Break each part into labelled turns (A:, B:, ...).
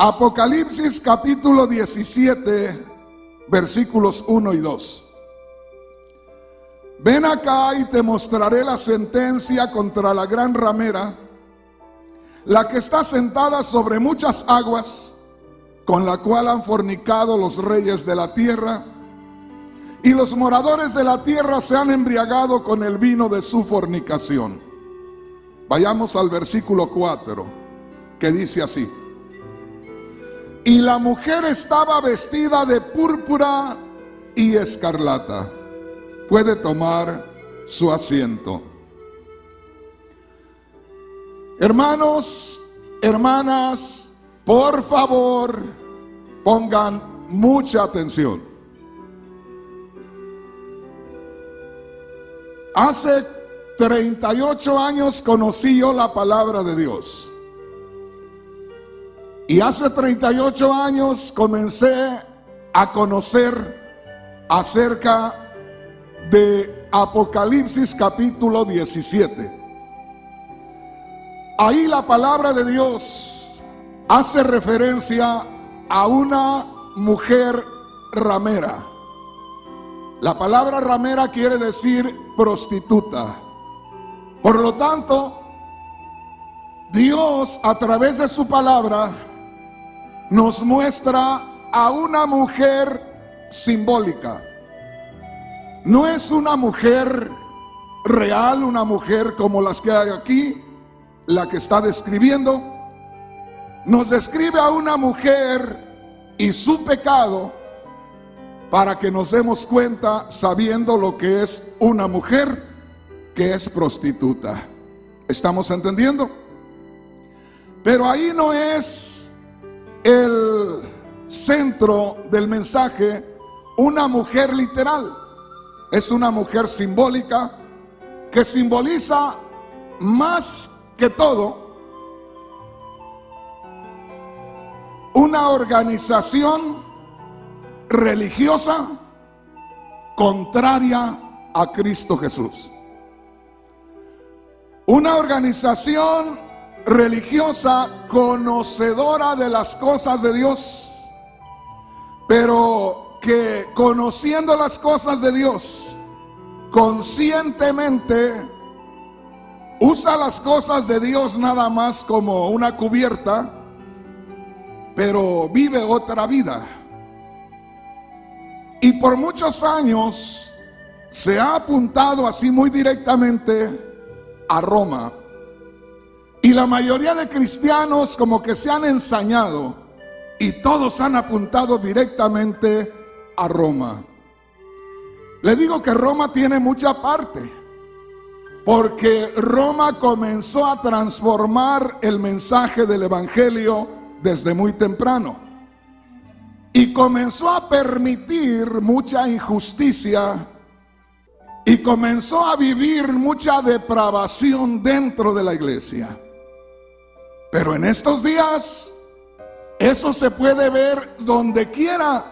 A: Apocalipsis capítulo 17, versículos 1 y 2. Ven acá y te mostraré la sentencia contra la gran ramera, la que está sentada sobre muchas aguas, con la cual han fornicado los reyes de la tierra, y los moradores de la tierra se han embriagado con el vino de su fornicación. Vayamos al versículo 4, que dice así: y la mujer estaba vestida de púrpura y escarlata. Puede tomar su asiento. Hermanos, hermanas, por favor, pongan mucha atención. Hace 38 años conocí yo la palabra de Dios. Y hace 38 años comencé a conocer acerca de Apocalipsis capítulo 17. Ahí la palabra de Dios hace referencia a una mujer ramera. La palabra ramera quiere decir prostituta. Por lo tanto, Dios a través de su palabra nos muestra a una mujer simbólica. No es una mujer real, una mujer como las que hay aquí, la que está describiendo. Nos describe a una mujer y su pecado para que nos demos cuenta, sabiendo lo que es una mujer que es prostituta. ¿Estamos entendiendo? Pero ahí no es el centro del mensaje una mujer literal. Es una mujer simbólica que simboliza más que todo una organización religiosa contraria a Cristo Jesús. Una organización religiosa conocedora de las cosas de Dios, pero que conociendo las cosas de Dios, conscientemente usa las cosas de Dios nada más como una cubierta, pero vive otra vida. Y por muchos años se ha apuntado así muy directamente a Roma. Y la mayoría de cristianos como que se han ensañado y todos han apuntado directamente a Roma. Le digo que Roma tiene mucha parte, porque Roma comenzó a transformar el mensaje del evangelio desde muy temprano y comenzó a permitir mucha injusticia y comenzó a vivir mucha depravación dentro de la iglesia. Pero en estos días eso se puede ver donde quiera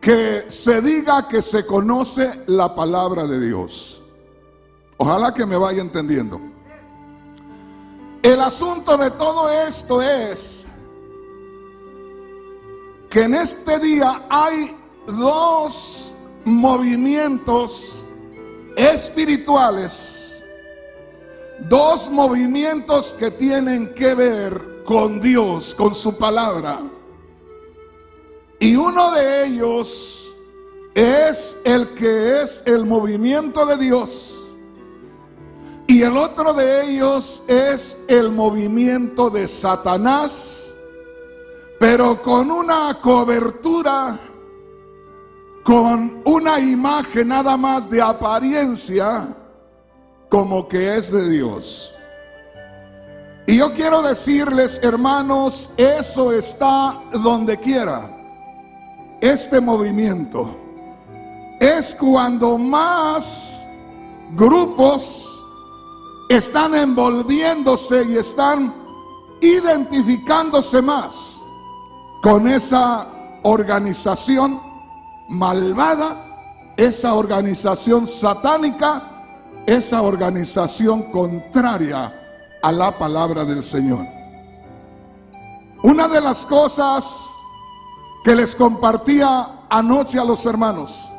A: que se diga que se conoce la palabra de Dios. Ojalá que me vaya entendiendo. El asunto de todo esto es que en este día hay dos movimientos espirituales, dos movimientos que tienen que ver con Dios, con su palabra. Y uno de ellos es el que es el movimiento de Dios, y el otro de ellos es el movimiento de Satanás, pero con una cobertura, con una imagen nada más de apariencia, como que es de Dios. Y yo quiero decirles, hermanos, eso está donde quiera. Este movimiento es cuando más grupos están envolviéndose y están identificándose más con esa organización malvada, esa organización satánica, esa organización contraria a la palabra del Señor. Una de las cosas que les compartía anoche a los hermanos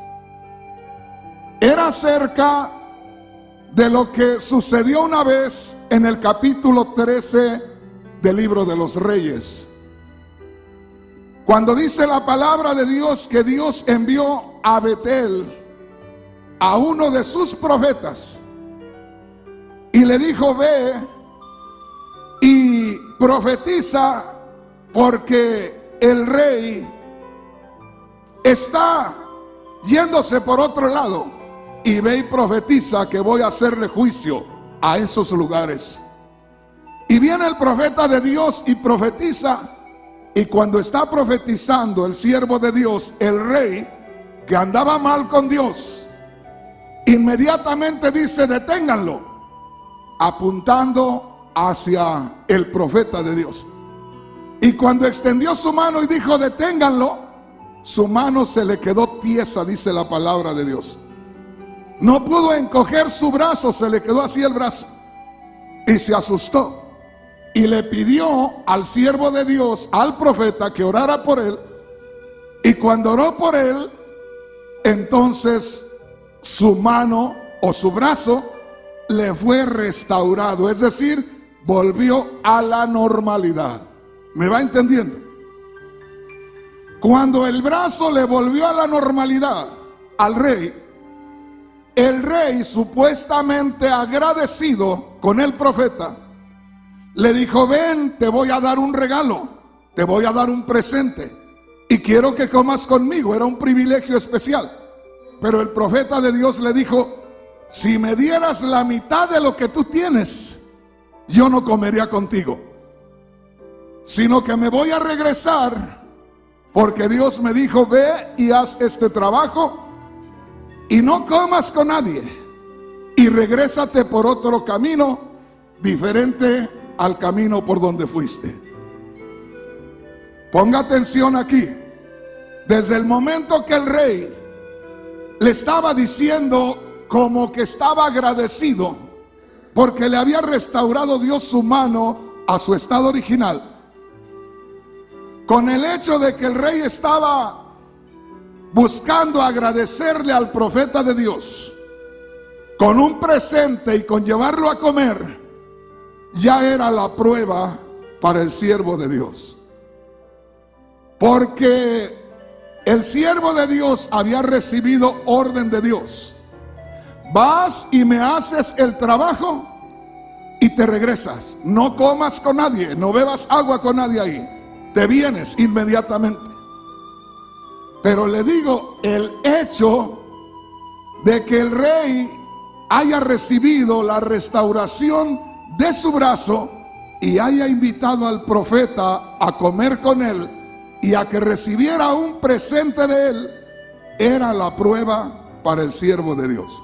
A: era acerca de lo que sucedió una vez en el capítulo 13 del libro de los Reyes, cuando dice la palabra de Dios que Dios envió a Betel a uno de sus profetas y le dijo: ve y profetiza, porque el rey está yéndose por otro lado, y ve y profetiza que voy a hacerle juicio a esos lugares. Y viene el profeta de Dios y profetiza, y cuando está profetizando el siervo de Dios, el rey, que andaba mal con Dios, inmediatamente dice: deténganlo, apuntando hacia el profeta de Dios. Y cuando extendió su mano y dijo: deténganlo, su mano se le quedó tiesa, dice la palabra de Dios. No pudo encoger su brazo, se le quedó así el brazo, y se asustó. Y le pidió al siervo de Dios, al profeta, que orara por él. Y cuando oró por él, entonces su mano o su brazo le fue restaurado, es decir, volvió a la normalidad. ¿Me va entendiendo? Cuando el brazo le volvió a la normalidad al rey, el rey, supuestamente agradecido con el profeta, le dijo: ven, te voy a dar un regalo, te voy a dar un presente, y quiero que comas conmigo. Era un privilegio especial. Pero el profeta de Dios le dijo: si me dieras la mitad de lo que tú tienes, yo no comería contigo, sino que me voy a regresar, porque Dios me dijo: ve y haz este trabajo y no comas con nadie, y regrésate por otro camino diferente al camino por donde fuiste. Ponga atención aquí. Desde el momento que el rey le estaba diciendo, como que estaba agradecido porque le había restaurado Dios su mano a su estado original, con el hecho de que el rey estaba buscando agradecerle al profeta de Dios con un presente y con llevarlo a comer, ya era la prueba para el siervo de Dios. Porque el siervo de Dios había recibido orden de Dios: vas y me haces el trabajo y te regresas. No comas con nadie, no bebas agua con nadie ahí, te vienes inmediatamente. Pero le digo, el hecho de que el rey haya recibido la restauración de su brazo y haya invitado al profeta a comer con él y a que recibiera un presente de él, era la prueba para el siervo de Dios.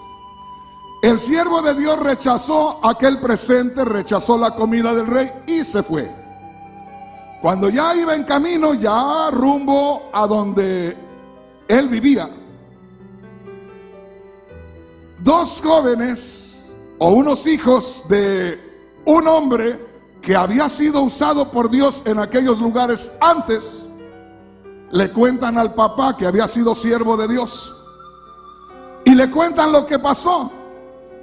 A: El siervo de Dios rechazó aquel presente, rechazó la comida del rey y se fue. Cuando ya iba en camino, ya rumbo a donde él vivía, dos jóvenes o unos hijos de un hombre que había sido usado por Dios en aquellos lugares antes, le cuentan al papá que había sido siervo de Dios, y le cuentan lo que pasó,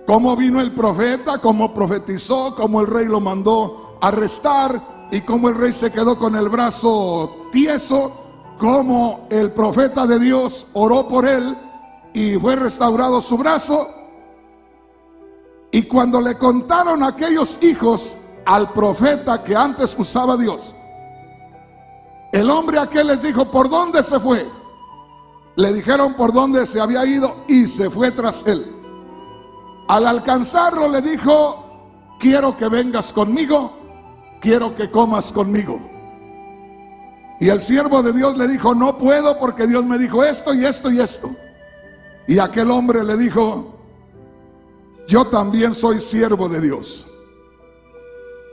A: cómo vino el profeta, cómo profetizó, cómo el rey lo mandó arrestar y cómo el rey se quedó con el brazo tieso, cómo el profeta de Dios oró por él y fue restaurado su brazo. Y cuando le contaron aquellos hijos al profeta que antes usaba Dios, el hombre aquel les dijo: ¿por dónde se fue? Le dijeron por dónde se había ido y se fue tras él. Al alcanzarlo le dijo: quiero que vengas conmigo, quiero que comas conmigo. Y el siervo de Dios le dijo: no puedo, porque Dios me dijo esto y esto y esto. Y aquel hombre le dijo: yo también soy siervo de Dios,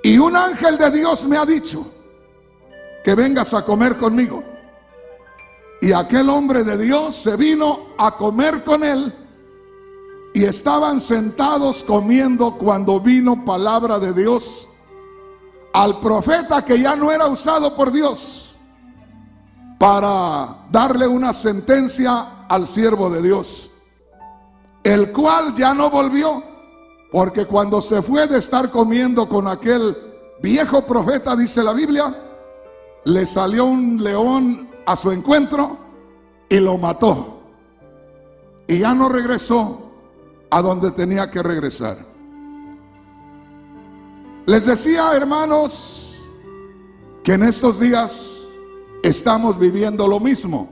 A: y un ángel de Dios me ha dicho que vengas a comer conmigo. Y aquel hombre de Dios se vino a comer con él, y estaban sentados comiendo cuando vino palabra de Dios al profeta que ya no era usado por Dios para darle una sentencia al siervo de Dios, el cual ya no volvió, porque cuando se fue de estar comiendo con aquel viejo profeta, dice la Biblia, le salió un león a su encuentro y lo mató, y ya no regresó a donde tenía que regresar. Les decía, hermanos, que en estos días estamos viviendo lo mismo.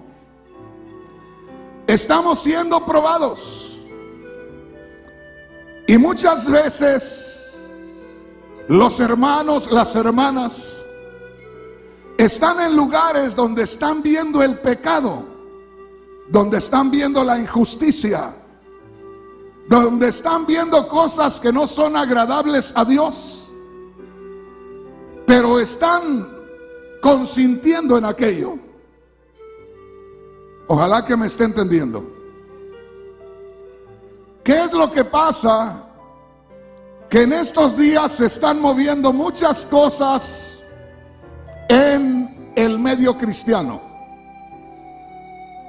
A: Estamos siendo probados, y muchas veces los hermanos, las hermanas están en lugares donde están viendo el pecado, donde están viendo la injusticia, donde están viendo cosas que no son agradables a Dios, pero están consintiendo en aquello. Ojalá que me esté entendiendo. ¿Qué es lo que pasa? Que en estos días se están moviendo muchas cosas en el medio cristiano.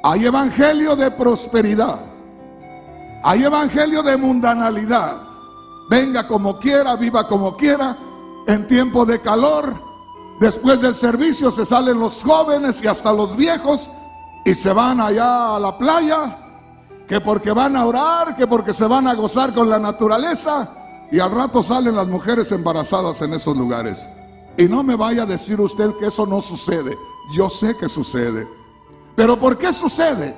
A: Hay evangelio de prosperidad, hay evangelio de mundanalidad. Venga como quiera, viva como quiera. En tiempo de calor, después del servicio se salen los jóvenes y hasta los viejos y se van allá a la playa, que porque van a orar, que porque se van a gozar con la naturaleza, y al rato salen las mujeres embarazadas en esos lugares. Y no me vaya a decir usted que eso no sucede. Yo sé que sucede. ¿Pero por qué sucede?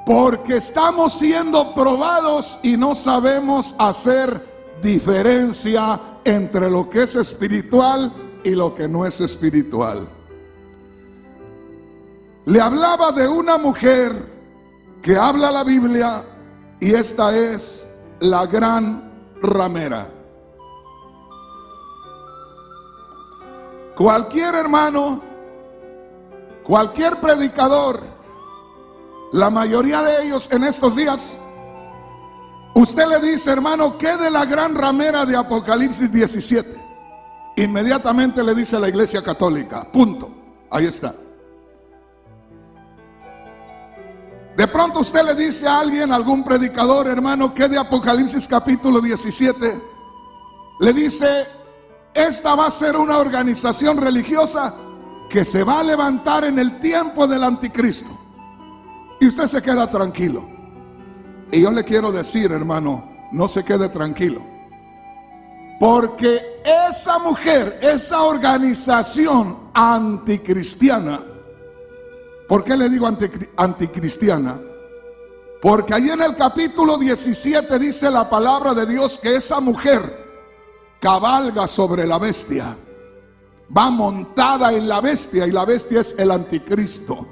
A: Porque estamos siendo probados y no sabemos hacer diferencia entre lo que es espiritual y lo que no es espiritual. Le hablaba de una mujer que habla la Biblia, y esta es la gran ramera. Cualquier hermano, cualquier predicador, la mayoría de ellos en estos días, usted le dice, hermano, ¿qué de la gran ramera de Apocalipsis 17? Inmediatamente le dice a la Iglesia Católica, punto, ahí está. De pronto usted le dice a alguien, algún predicador, hermano, ¿qué de Apocalipsis capítulo 17? Le dice, esta va a ser una organización religiosa que se va a levantar en el tiempo del anticristo. Y usted se queda tranquilo. Y yo le quiero decir, hermano, no se quede tranquilo, porque esa mujer, esa organización anticristiana, ¿por qué le digo anticristiana? Porque ahí en el capítulo 17 dice la palabra de Dios que esa mujer cabalga sobre la bestia, va montada en la bestia, y la bestia es el anticristo.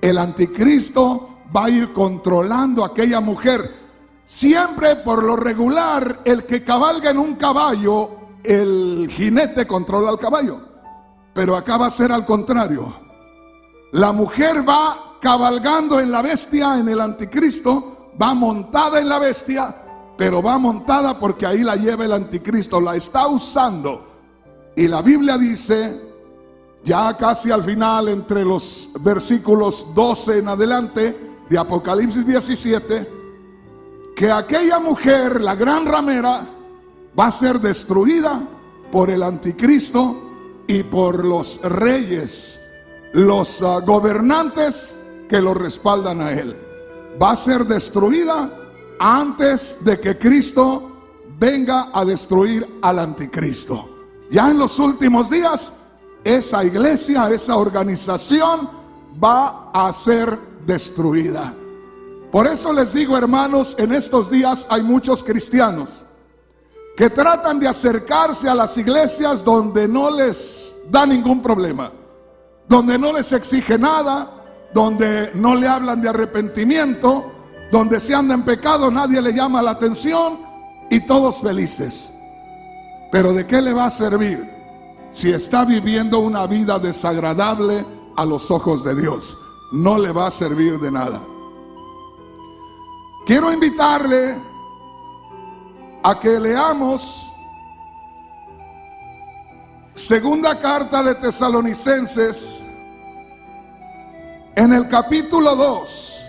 A: El anticristo va a ir controlando a aquella mujer. Siempre, por lo regular, el que cabalga en un caballo, el jinete controla al caballo. Pero acá va a ser al contrario. La mujer va cabalgando en la bestia, en el anticristo, va montada en la bestia, pero va montada porque ahí la lleva el anticristo, la está usando. Y la Biblia dice, ya casi al final, entre los versículos 12 en adelante de Apocalipsis 17, que aquella mujer, la gran ramera, va a ser destruida por el anticristo y por los reyes, los gobernantes que lo respaldan a él. Va a ser destruida antes de que Cristo venga a destruir al anticristo. Ya en los últimos días, esa iglesia, esa organización va a ser destruida. Por eso les digo, hermanos, en estos días hay muchos cristianos que tratan de acercarse a las iglesias donde no les da ningún problema, donde no les exige nada, donde no le hablan de arrepentimiento, donde si anda en pecado nadie le llama la atención y todos felices. Pero ¿de qué le va a servir si está viviendo una vida desagradable a los ojos de Dios? No le va a servir de nada. Quiero invitarle a que leamos Segunda carta de Tesalonicenses, en el capítulo 2,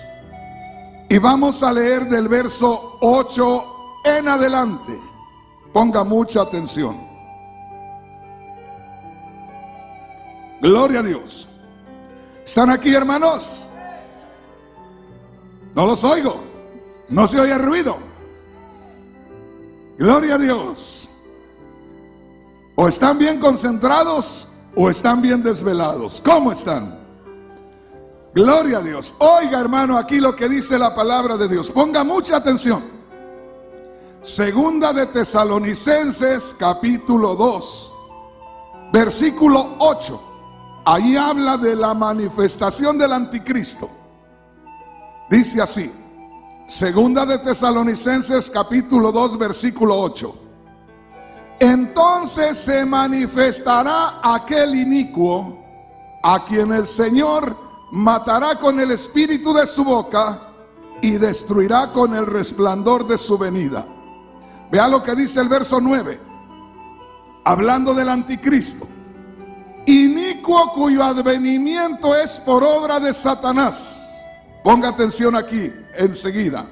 A: y vamos a leer del verso 8 en adelante. Ponga mucha atención. Gloria a Dios. ¿Están aquí, hermanos? No los oigo. No se oye ruido. Gloria a Dios. O están bien concentrados o están bien desvelados. ¿Cómo están? Gloria a Dios. Oiga, hermano, aquí lo que dice la palabra de Dios. Ponga mucha atención. Segunda de Tesalonicenses, capítulo 2, versículo 8. Ahí habla de la manifestación del anticristo. Dice así. Segunda de Tesalonicenses, capítulo 2, versículo 8. Entonces se manifestará aquel inicuo a quien el Señor matará con el espíritu de su boca y destruirá con el resplandor de su venida. Vea lo que dice el verso 9, hablando del anticristo. Inicuo cuyo advenimiento es por obra de Satanás. Ponga atención aquí enseguida.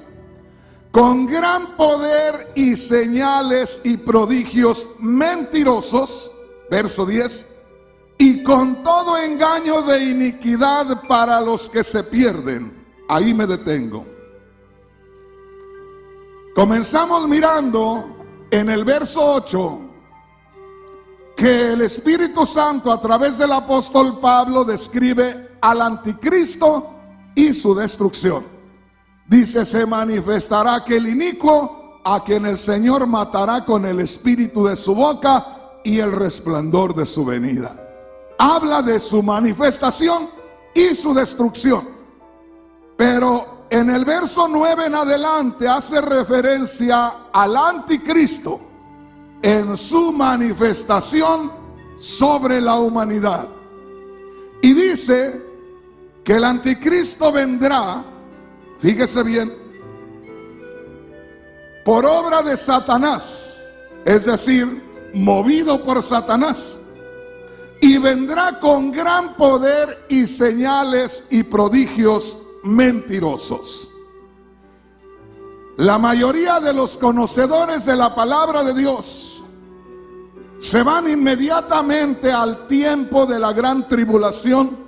A: Con gran poder y señales y prodigios mentirosos, verso 10, y con todo engaño de iniquidad para los que se pierden. Ahí me detengo. Comenzamos mirando en el verso 8 que el Espíritu Santo a través del apóstol Pablo describe al anticristo y su destrucción. Dice, se manifestará aquel inicuo a quien el Señor matará con el espíritu de su boca y el resplandor de su venida. Habla de su manifestación y su destrucción. Pero en el verso 9 en adelante hace referencia al anticristo en su manifestación sobre la humanidad. Y dice que el anticristo vendrá, fíjese bien, por obra de Satanás, es decir, movido por Satanás, y vendrá con gran poder y señales y prodigios mentirosos. La mayoría de los conocedores de la palabra de Dios se van inmediatamente al tiempo de la gran tribulación,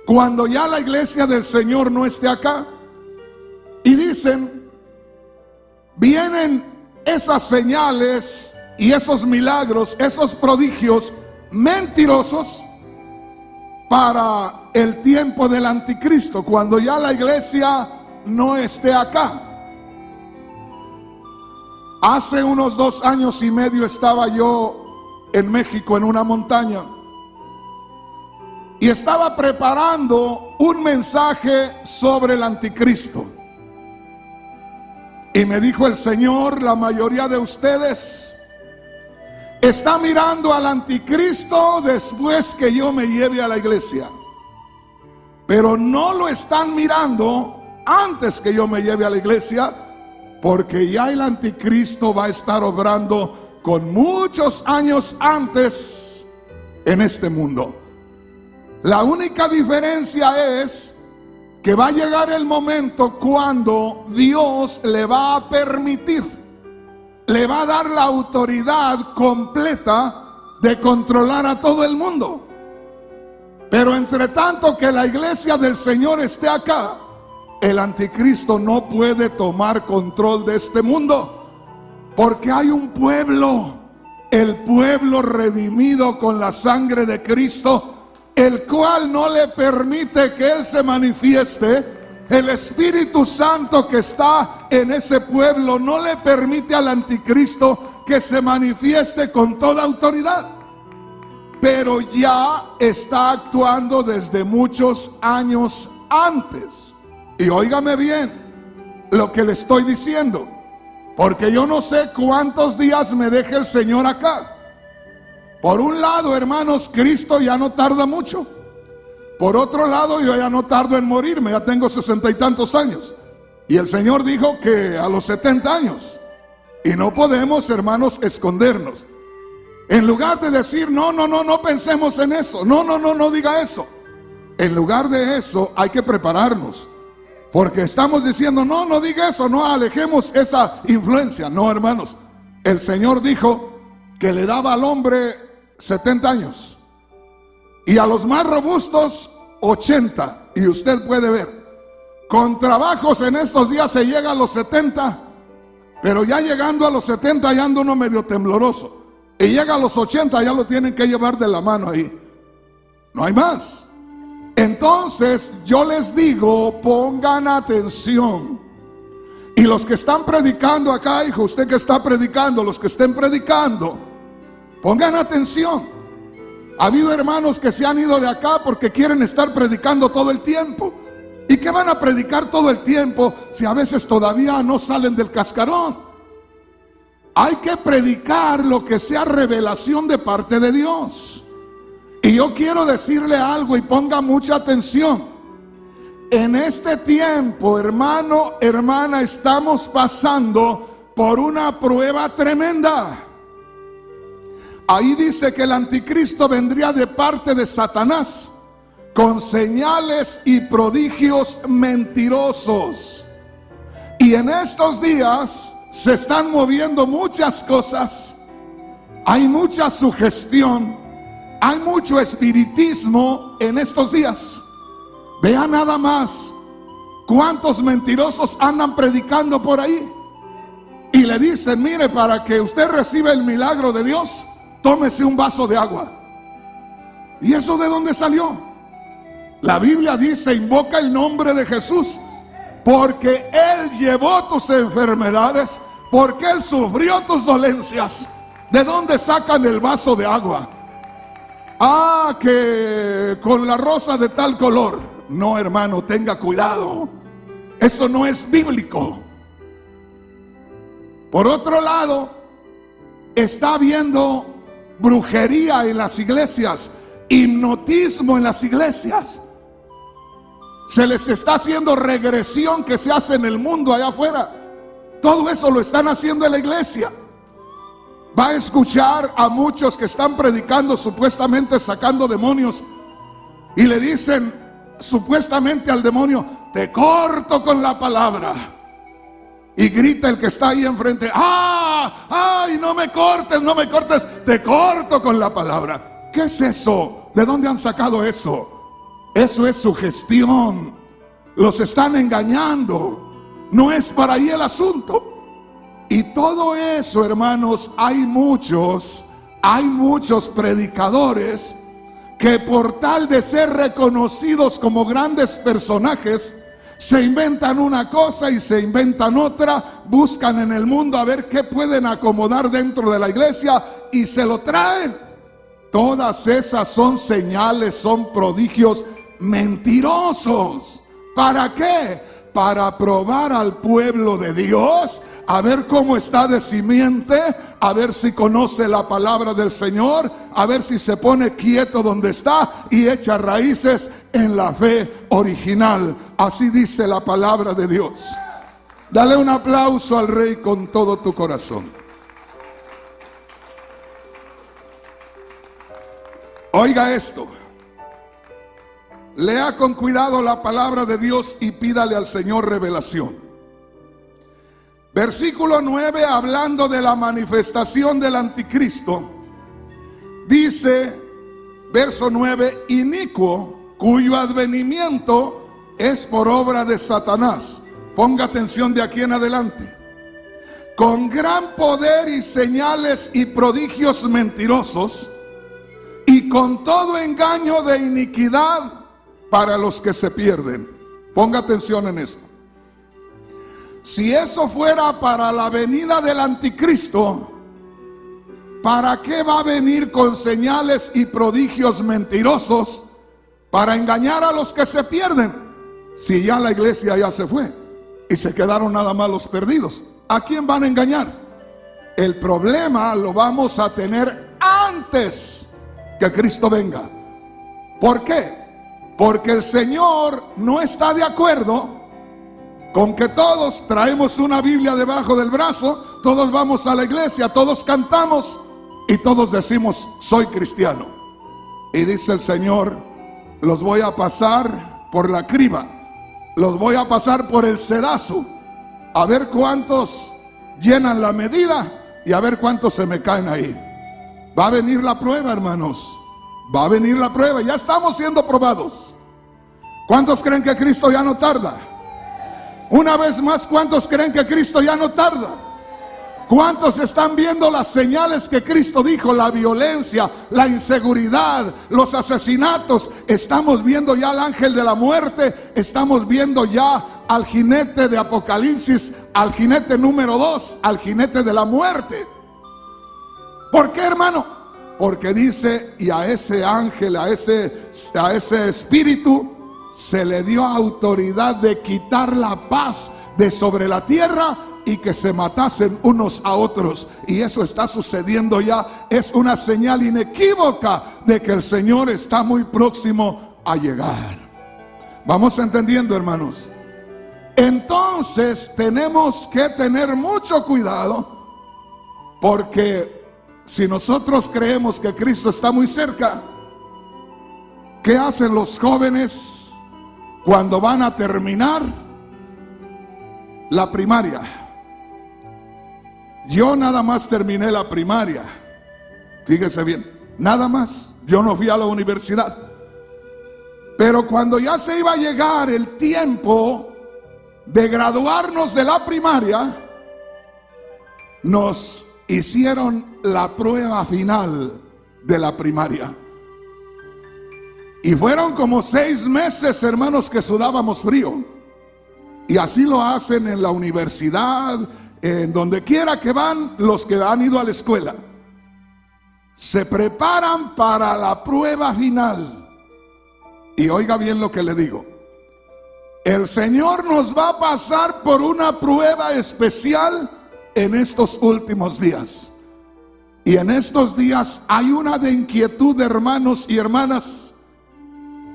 A: cuando ya la iglesia del Señor no esté acá. Y dicen, vienen esas señales y esos milagros, esos prodigios mentirosos para el tiempo del anticristo, cuando ya la iglesia no esté acá. Hace unos 2 años y medio estaba yo en México en una montaña y estaba preparando un mensaje sobre el anticristo. Y me dijo el Señor, la mayoría de ustedes está mirando al anticristo después que yo me lleve a la iglesia, pero no lo están mirando antes que yo me lleve a la iglesia, porque ya el anticristo va a estar obrando con muchos años antes en este mundo. La única diferencia es que va a llegar el momento cuando Dios le va a permitir, le va a dar la autoridad completa de controlar a todo el mundo. Pero entre tanto que la iglesia del Señor esté acá, el anticristo no puede tomar control de este mundo, porque hay un pueblo, el pueblo redimido con la sangre de Cristo, el cual no le permite que Él se manifieste. El Espíritu Santo que está en ese pueblo no le permite al anticristo que se manifieste con toda autoridad, pero ya está actuando desde muchos años antes. Y óigame bien lo que le estoy diciendo, porque yo no sé cuántos días me deje el Señor acá. Por un lado, hermanos, Cristo ya no tarda mucho. Por otro lado, yo ya no tardo en morirme, ya tengo 60 y tantos años. Y el Señor dijo que a los 70 años. Y no podemos, hermanos, escondernos. En lugar de decir, no pensemos en eso. No diga eso. En lugar de eso, hay que prepararnos. Porque estamos diciendo, no diga eso, no alejemos esa influencia. No, hermanos. El Señor dijo que le daba al hombre 70 años. Y a los más robustos, 80. Y usted puede ver. Con trabajos en estos días se llega a los 70. Pero ya llegando a los 70 ya anda uno medio tembloroso. Y llega a los 80, ya lo tienen que llevar de la mano ahí. No hay más. Entonces yo les digo, pongan atención. Y los que están predicando acá, hijo, usted que está predicando, los que estén predicando, pongan atención. Ha habido hermanos que se han ido de acá porque quieren estar predicando todo el tiempo. ¿Y qué van a predicar todo el tiempo si a veces todavía no salen del cascarón? Hay que predicar lo que sea revelación de parte de Dios. Y yo quiero decirle algo y ponga mucha atención. En este tiempo, hermano, hermana, estamos pasando por una prueba tremenda. Ahí dice que el anticristo vendría de parte de Satanás con señales y prodigios mentirosos. Y en estos días se están moviendo muchas cosas. Hay mucha sugestión. Hay mucho espiritismo en estos días. Vea nada más cuántos mentirosos andan predicando por ahí. Y le dicen, mire, para que usted reciba el milagro de Dios, tómese un vaso de agua. ¿Y eso de dónde salió? La Biblia dice, invoca el nombre de Jesús, porque Él llevó tus enfermedades, porque Él sufrió tus dolencias. ¿De dónde sacan el vaso de agua? Ah, que con la rosa de tal color. No, hermano, tenga cuidado. Eso no es bíblico. Por otro lado, está habiendo brujería en las iglesias, hipnotismo en las iglesias. Se les está haciendo regresión que se hace en el mundo allá afuera. Todo eso lo están haciendo en la iglesia. Va a escuchar a muchos que están predicando supuestamente sacando demonios y le dicen supuestamente al demonio, te corto con la palabra. Y grita el que está ahí enfrente, ay, no me cortes, te corto con la palabra. ¿Qué es eso? ¿De dónde han sacado eso? Eso es sugestión. Los están engañando. No es para ahí el asunto. Y todo eso, hermanos, hay muchos predicadores que por tal de ser reconocidos como grandes personajes, se inventan una cosa y se inventan otra, buscan en el mundo a ver qué pueden acomodar dentro de la iglesia y se lo traen. Todas esas son señales, son prodigios mentirosos. ¿Para qué? Para probar al pueblo de Dios, a ver cómo está de simiente, a ver si conoce la palabra del Señor, a ver si se pone quieto donde está y echa raíces en la fe original. Así dice la palabra de Dios. Dale un aplauso al Rey con todo tu corazón. Oiga esto. Lea con cuidado la palabra de Dios y pídale al Señor revelación. Versículo 9, hablando de la manifestación del anticristo, dice, verso 9, inicuo, cuyo advenimiento es por obra de Satanás. Ponga atención de aquí en adelante. Con gran poder y señales y prodigios mentirosos, y con todo engaño de iniquidad para los que se pierden. Ponga atención en esto. Si eso fuera para la venida del anticristo, ¿para qué va a venir con señales y prodigios mentirosos para engañar a los que se pierden? Si ya la iglesia ya se fue y se quedaron nada más los perdidos, ¿a quién van a engañar? El problema lo vamos a tener antes que Cristo venga. ¿Por qué? Porque el Señor no está de acuerdo con que todos traemos una Biblia debajo del brazo, todos vamos a la iglesia, todos cantamos y todos decimos, soy cristiano. Y dice el Señor, los voy a pasar por la criba, los voy a pasar por el sedazo, a ver cuántos llenan la medida y a ver cuántos se me caen ahí. Va a venir la prueba, hermanos. Va a venir la prueba. Ya estamos siendo probados. ¿Cuántos creen que Cristo ya no tarda? Una vez más, ¿cuántos creen que Cristo ya no tarda? ¿Cuántos están viendo las señales que Cristo dijo? La violencia, la inseguridad, los asesinatos. Estamos viendo ya al ángel de la muerte. Estamos viendo ya al jinete de Apocalipsis, al jinete número 2, al jinete de la muerte. ¿Por qué, hermano? Porque dice, y a ese ángel, a ese espíritu, se le dio autoridad de quitar la paz de sobre la tierra y que se matasen unos a otros. Y eso está sucediendo ya. Es una señal inequívoca de que el Señor está muy próximo a llegar. Vamos entendiendo, hermanos. Entonces tenemos que tener mucho cuidado, porque si nosotros creemos que Cristo está muy cerca, ¿qué hacen los jóvenes cuando van a terminar la primaria? Yo nada más terminé la primaria. Fíjese bien, nada más. Yo no fui a la universidad. Pero cuando ya se iba a llegar el tiempo de graduarnos de la primaria, nos hicieron la prueba final de la primaria. Y fueron como 6 meses, hermanos, que sudábamos frío. Y así lo hacen en la universidad, en donde quiera que van los que han ido a la escuela. Se preparan para la prueba final. Y oiga bien lo que le digo. El Señor nos va a pasar por una prueba especial en estos últimos días. Y en estos días hay una de inquietud, hermanos y hermanas.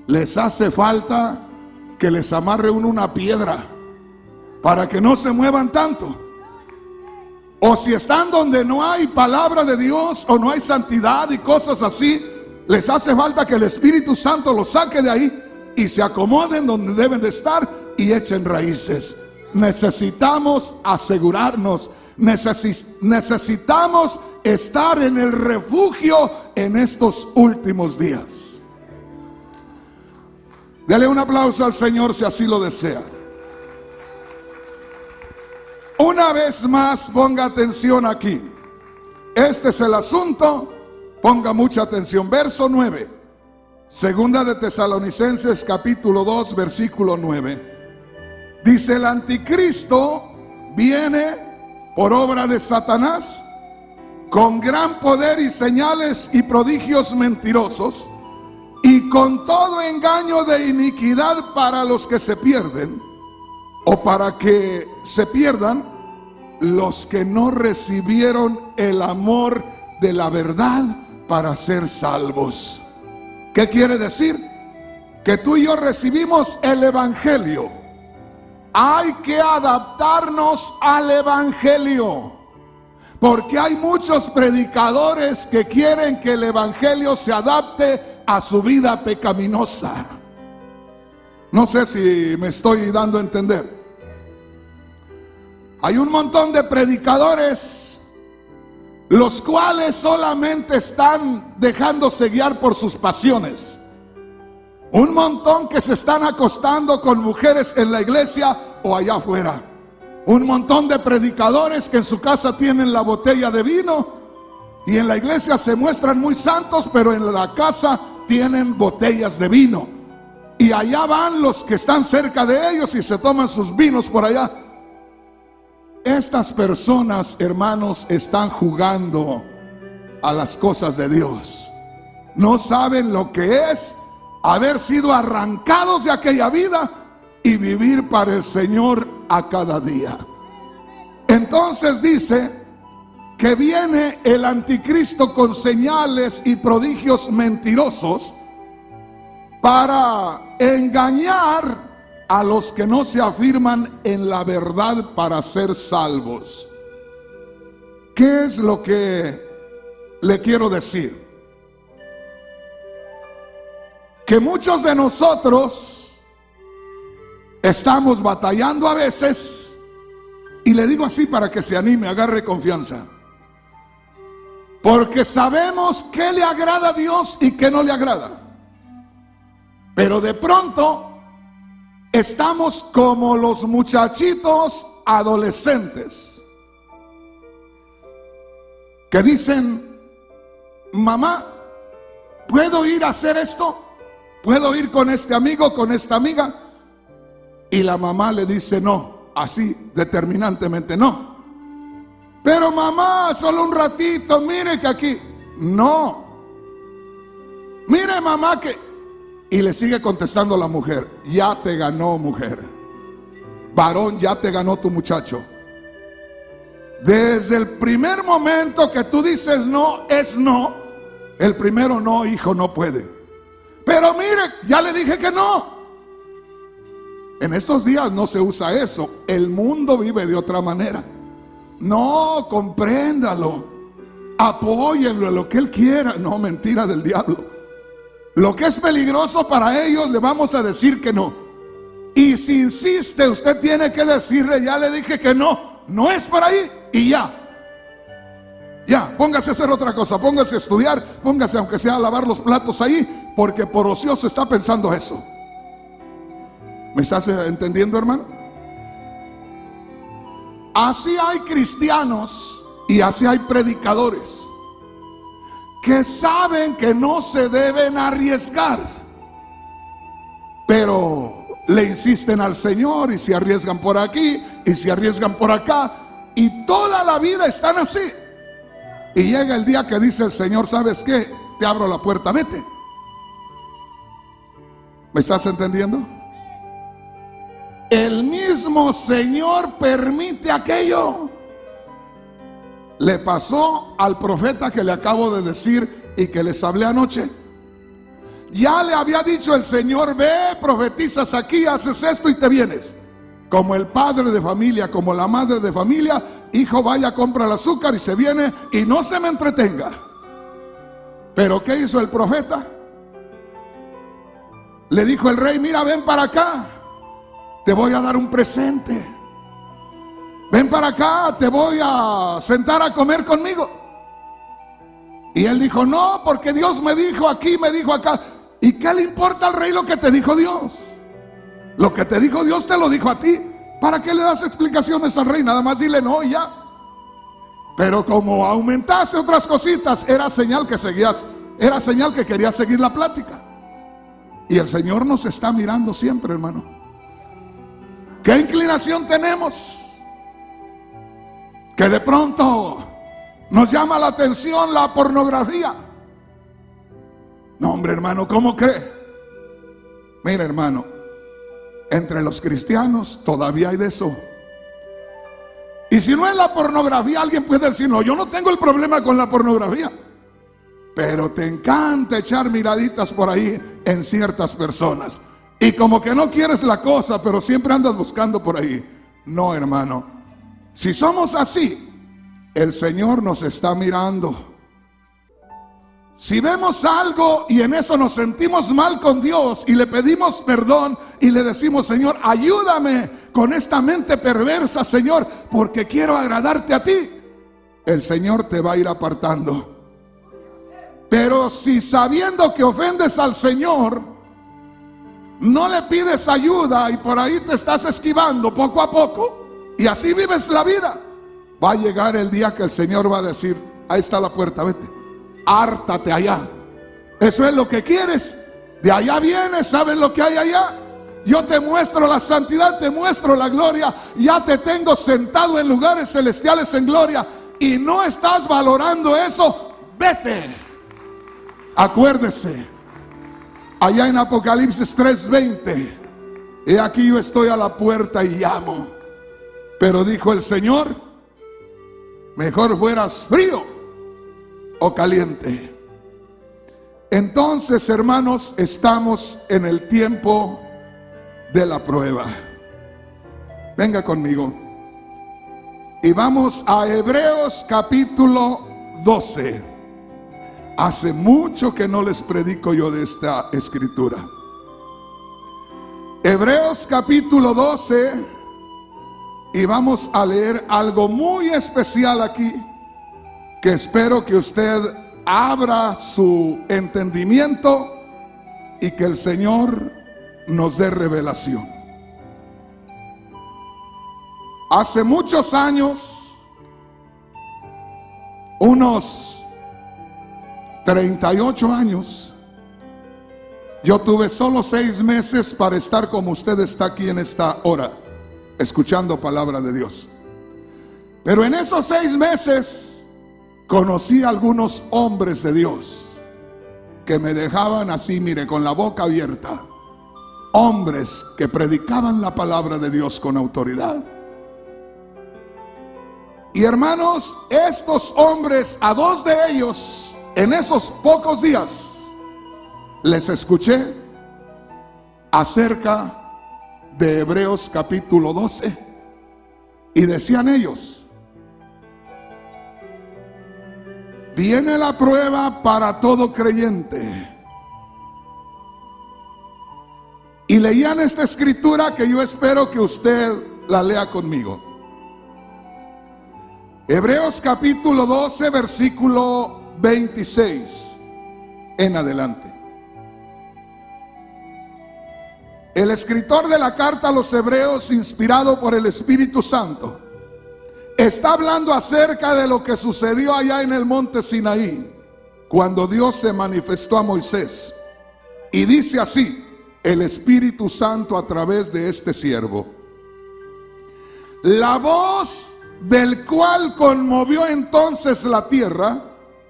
A: Les hace falta que les amarre una piedra para que no se muevan tanto. O si están donde no hay palabra de Dios o no hay santidad y cosas así, les hace falta que el Espíritu Santo los saque de ahí y se acomoden donde deben de estar y echen raíces. Necesitamos asegurarnos, necesitamos estar en el refugio en estos últimos días. Dele un aplauso al Señor si así lo desea. Una vez más, ponga atención aquí. Este es el asunto. Ponga mucha atención. Verso 9. Segunda de Tesalonicenses capítulo 2 versículo 9. Dice: el anticristo viene por obra de Satanás con gran poder y señales y prodigios mentirosos, y con todo engaño de iniquidad para los que se pierden, o para que se pierdan los que no recibieron el amor de la verdad para ser salvos. ¿Qué quiere decir? Que tú y yo recibimos el evangelio. Hay que adaptarnos al evangelio, porque hay muchos predicadores que quieren que el evangelio se adapte a su vida pecaminosa. No sé si me estoy dando a entender. Hay un montón de predicadores los cuales solamente están dejándose guiar por sus pasiones. Un montón que se están acostando con mujeres en la iglesia o allá afuera. Un montón de predicadores que en su casa tienen la botella de vino y en la iglesia se muestran muy santos, pero en la casa tienen botellas de vino. Y allá van los que están cerca de ellos y se toman sus vinos por allá. Estas personas, hermanos, están jugando a las cosas de Dios. No saben lo que es haber sido arrancados de aquella vida y vivir para el Señor a cada día. Entonces dice que viene el anticristo con señales y prodigios mentirosos para engañar a los que no se afirman en la verdad para ser salvos. ¿Qué es lo que le quiero decir que muchos de nosotros estamos batallando a veces, y le digo así para que se anime, agarre confianza, porque sabemos qué le agrada a Dios y qué no le agrada. Pero de pronto estamos como los muchachitos adolescentes que dicen: mamá, ¿puedo ir a hacer esto? ¿Puedo ir con este amigo, con esta amiga? Y la mamá le dice no, así determinantemente no. Pero mamá, solo un ratito, mire que aquí. No. Mire mamá que... Y le sigue contestando la mujer: ya te ganó, mujer. Varón, ya te ganó tu muchacho. Desde el primer momento que tú dices no, es no. El primero no, hijo, no puede. Pero mire, ya le dije que no. En estos días no se usa eso. El mundo vive de otra manera. No, compréndalo, apóyenlo en lo que él quiera. No, mentira del diablo. Lo que es peligroso para ellos le vamos a decir que no. Y si insiste, usted tiene que decirle: ya le dije que no, no es por ahí. Y ya, póngase a hacer otra cosa, póngase a estudiar, póngase aunque sea a lavar los platos ahí, porque por ocioso está pensando eso. ¿Me estás entendiendo, hermano? Así hay cristianos y así hay predicadores que saben que no se deben arriesgar, pero le insisten al Señor y se arriesgan por aquí y se arriesgan por acá, y toda la vida están así. Y llega el día que dice el Señor: ¿sabes qué? Te abro la puerta, vete. ¿Me estás entendiendo? El mismo Señor permite aquello. Le pasó al profeta que le acabo de decir y que les hablé anoche. Ya le había dicho el Señor: ve, profetizas aquí, haces esto y te vienes. Como el padre de familia, como la madre de familia: hijo, vaya, compra el azúcar y se viene y no se me entretenga. Pero ¿qué hizo el profeta? Le dijo el rey: mira, ven para acá, te voy a dar un presente. Ven para acá, te voy a sentar a comer conmigo. Y él dijo: no, porque Dios me dijo aquí, me dijo acá. ¿Y qué le importa al rey lo que te dijo Dios? Lo que te dijo Dios te lo dijo a ti. ¿Para qué le das explicaciones al rey? Nada más dile no y ya. Pero como aumentaste otras cositas, era señal que seguías, era señal que querías seguir la plática. Y el Señor nos está mirando siempre, hermano. ¿Qué inclinación tenemos? Que de pronto nos llama la atención la pornografía. No, hombre, hermano, ¿cómo cree? Mira, hermano, entre los cristianos todavía hay de eso. Y si no es la pornografía, alguien puede decir: no, yo no tengo el problema con la pornografía, pero te encanta echar miraditas por ahí en ciertas personas. Y como que no quieres la cosa, pero siempre andas buscando por ahí. No, hermano, si somos así, el Señor nos está mirando. Si vemos algo y en eso nos sentimos mal con Dios y le pedimos perdón y le decimos: Señor, ayúdame con esta mente perversa, Señor, porque quiero agradarte a ti, el Señor te va a ir apartando. Pero si sabiendo que ofendes al Señor, no le pides ayuda y por ahí te estás esquivando poco a poco y así vives la vida, va a llegar el día que el Señor va a decir: ahí está la puerta, vete, hártate allá. Eso es lo que quieres. De allá vienes, ¿sabes lo que hay allá? Yo te muestro la santidad, te muestro la gloria. Ya te tengo sentado en lugares celestiales en gloria y no estás valorando eso. Vete. Acuérdese, allá en Apocalipsis 3:20: he aquí yo estoy a la puerta y llamo. Pero dijo el Señor: mejor fueras frío o caliente. Entonces, hermanos, estamos en el tiempo de la prueba. Venga conmigo y vamos a Hebreos capítulo 12. Hace mucho que no les predico yo de esta escritura. Hebreos capítulo 12, y vamos a leer algo muy especial aquí, que espero que usted abra su entendimiento y que el Señor nos dé revelación. Hace muchos años, unos 38 años, yo tuve solo 6 meses para estar como usted está aquí en esta hora, escuchando palabra de Dios. Pero en esos 6 meses conocí a algunos hombres de Dios que me dejaban así, mire, con la boca abierta. Hombres que predicaban la palabra de Dios con autoridad. Y hermanos, estos hombres, a 2 de ellos, en esos pocos días, les escuché acerca de Hebreos capítulo 12. Y decían ellos: viene la prueba para todo creyente. Y leían esta escritura que yo espero que usted la lea conmigo. Hebreos capítulo 12, versículo 26 en adelante. El escritor de la carta a los Hebreos, inspirado por el Espíritu Santo, está hablando acerca de lo que sucedió allá en el monte Sinaí, cuando Dios se manifestó a Moisés. Y dice así el Espíritu Santo a través de este siervo: la voz del cual conmovió entonces la tierra.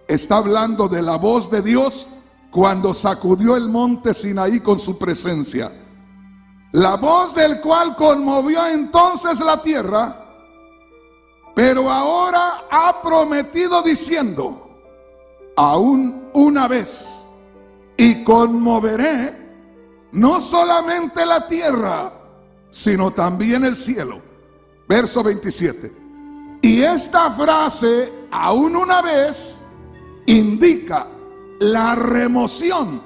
A: Está hablando de la voz de Dios cuando sacudió el monte Sinaí con su presencia. La voz del cual conmovió entonces la tierra, pero ahora ha prometido diciendo: aún una vez, y conmoveré no solamente la tierra, sino también el cielo. Verso 27. Y esta frase, aún una vez, indica la remoción.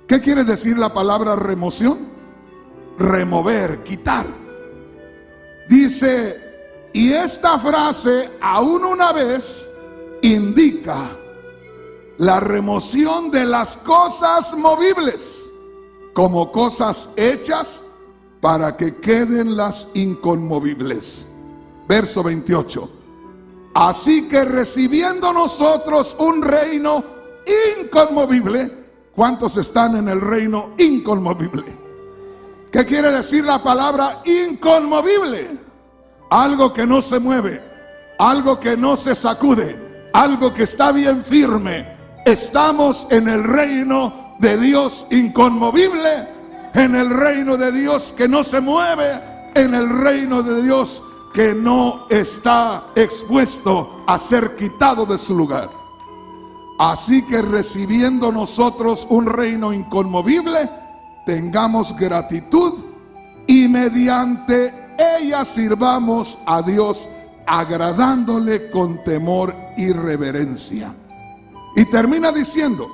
A: ¿Qué quiere decir la palabra remoción? Remover, quitar. Dice, y esta frase, aún una vez, indica la remoción de las cosas movibles como cosas hechas para que queden las inconmovibles. Verso 28. Así que recibiendo nosotros un reino inconmovible. ¿Cuántos están en el reino inconmovible? ¿Qué quiere decir la palabra inconmovible? Algo que no se mueve, algo que no se sacude, algo que está bien firme. Estamos en el reino de Dios inconmovible, en el reino de Dios que no se mueve, en el reino de Dios que no está expuesto a ser quitado de su lugar. Así que recibiendo nosotros un reino inconmovible, tengamos gratitud y mediante ella sirvamos a Dios, agradándole con temor y reverencia. Y termina diciendo: